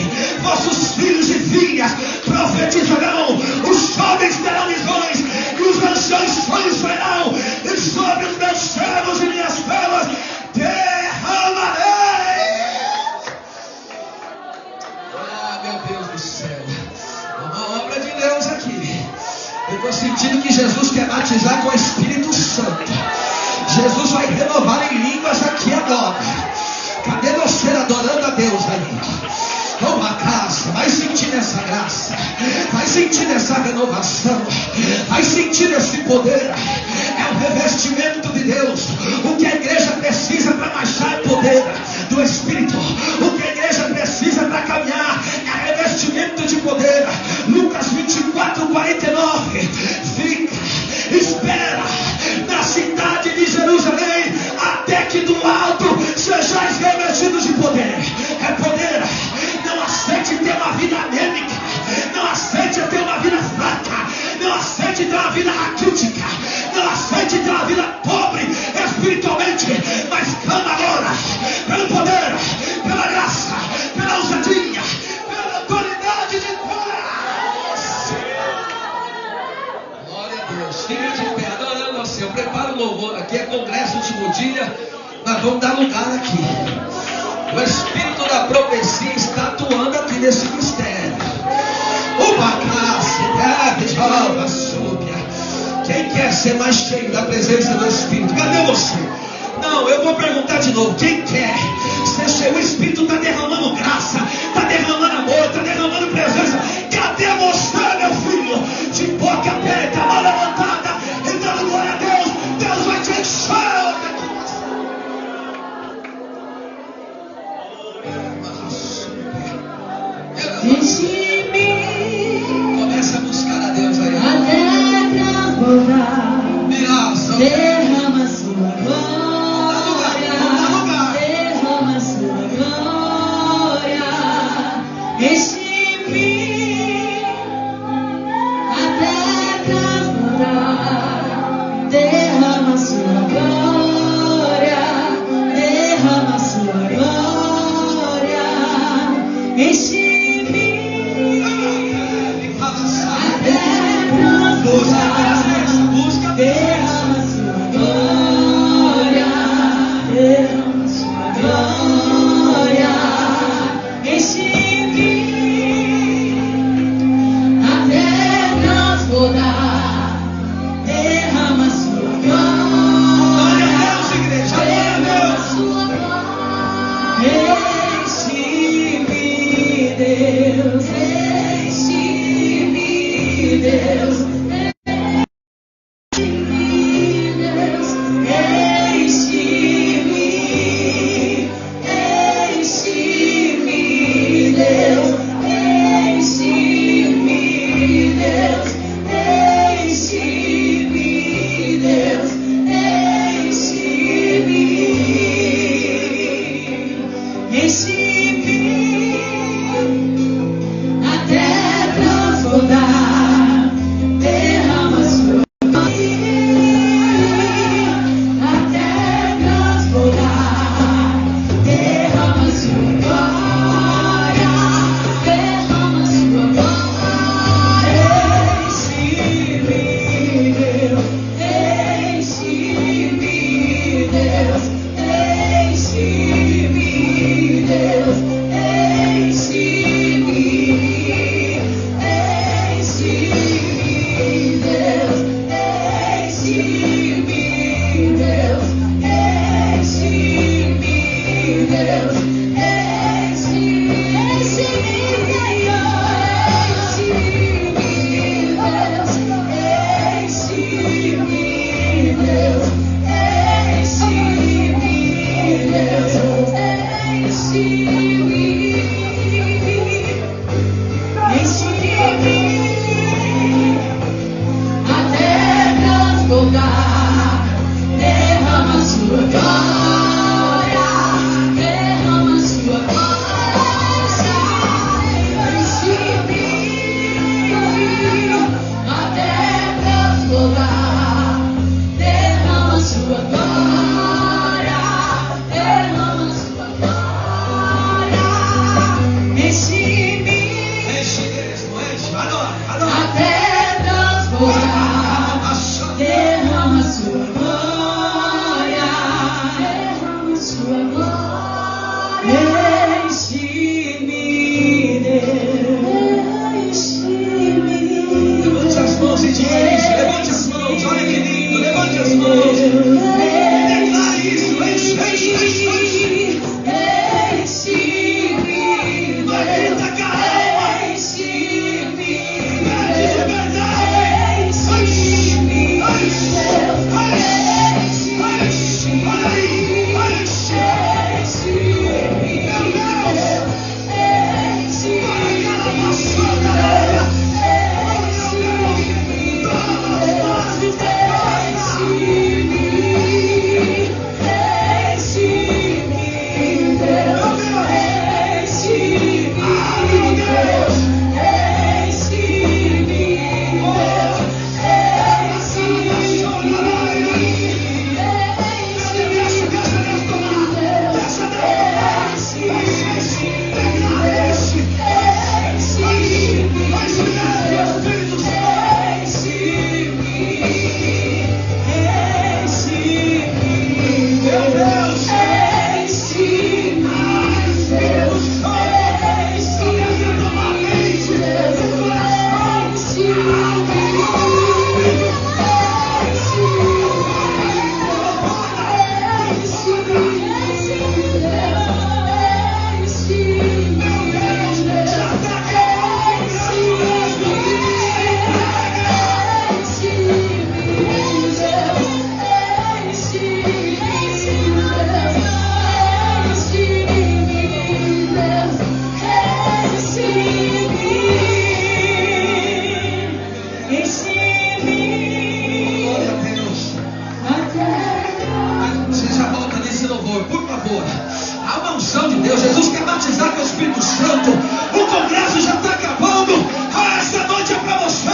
Vossos filhos e filhas profetizarão, os jovens terão visões, e os anciãos sonhos verão, e sobre os meus servos e minhas servas derramarei. Ah, meu Deus do céu, uma obra de Deus aqui. Eu estou sentindo que Jesus quer batizar com o Espírito Santo. Jesus vai renovar em línguas aqui agora. Cadê você adorando a Deus aí? Uma casa, vai sentir essa graça, vai sentir essa renovação, vai sentir esse poder. É o revestimento de Deus. O que a igreja precisa para marchar é poder do Espírito. O que a igreja precisa para caminhar é revestimento de poder. Lucas 24:49. Fica, espera na cidade de Jerusalém, até que do alto sejais revestidos de poder. É poder. Não aceite ter uma vida anêmica. Não aceite ter uma vida fraca. Não aceite ter uma vida raquítica. Não aceite ter uma vida pobre espiritualmente. Mas clama agora pelo poder, pela graça, pela ousadia, pela autoridade de Deus. Glória a Deus. Fica de pé, adorando ao Senhor. Prepara o louvor aqui. É congresso último dia. Nós vamos dar lugar aqui. O Espírito da profecia está atuando aqui nesse mistério. Quem quer ser mais cheio da presença do Espírito? Cadê você? Não, eu vou perguntar de novo. Quem quer ser cheio? O Espírito está derramando graça, está derramando amor, está derramando presença. Cadê você, meu filho? De boca aberta, mão levantada, então glória a Deus. Deus vai te encher. Deixe-me começa a buscar a Deus aí. até transbordar. por favor. Há uma unção de Deus. Jesus quer batizar com o Espírito Santo. O congresso já está acabando. Essa noite é para você.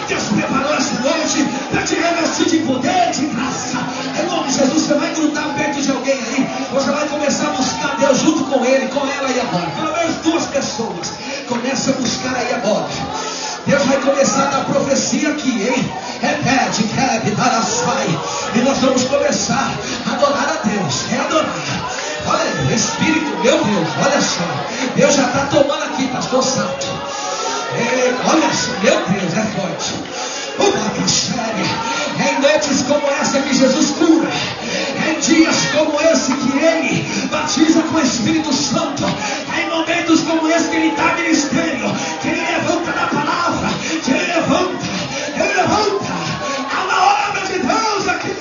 Deus preparou essa noite para te revestir de poder, de graça. Em nome de Jesus, você vai grudar perto de alguém aí. Você vai começar a buscar Deus junto com ele, com ela aí agora. Pelo menos 2 pessoas. Começa a buscar aí agora. Deus vai começar a dar profecia aqui, hein? Repete, quebe, daraçai. E nós vamos começar a adorar a Deus. É adorar. Olha, o Espírito, meu Deus, olha só. Deus já está tomando aqui, pastor Santo. Olha só, meu Deus, é forte. Uma séria. Em noites como essa que Jesus cura. Em dias como esse que Ele batiza com o Espírito Santo. Em momentos como esse que Ele dá ministério. Que Ele levanta na palavra. Que Ele levanta. Ele levanta. Há uma obra de Deus aqui.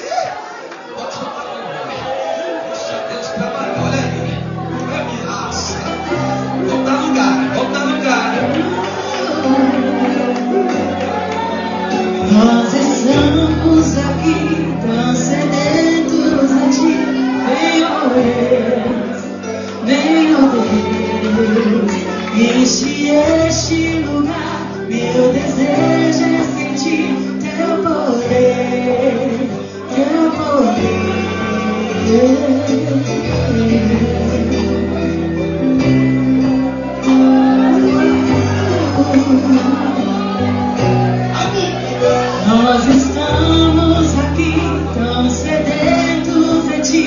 Deus trabalha, olha aí. É minha raça. Vamos dar lugar, vamos dar lugar. Nós estamos aqui, tão sedentos a Ti. Vem, ó Deus, enche este lugar. Meu desejo é sentir Teu poder, Teu poder. Nós estamos aqui, tão sedentos de Ti.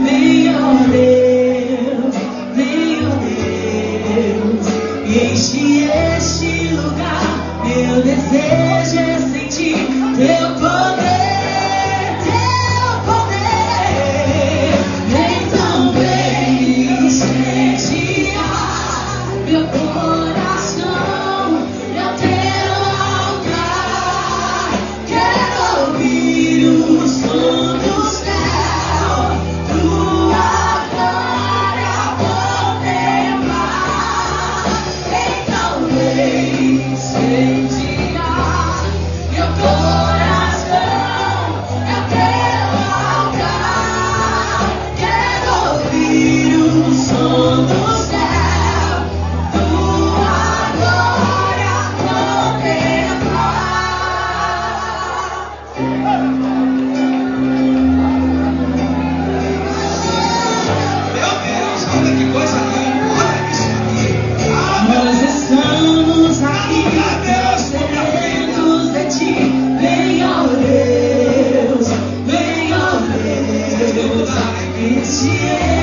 Vem, ó Deus, enche este lugar. Meu desejo é sentir Teu poder, Teu poder. Vem também incendiar meu coração, eu quero altar. Quero ouvir o som do céu, Tua glória contemplar. Então vem incendiar meu coração, eu quero altar. Quero ouvir o som do céu, Tua glória contemplar. Meu Deus, olha que coisa linda. Olha isso aqui. Nós estamos aqui, tão sedentos de Ti. Vem, ó Deus, enche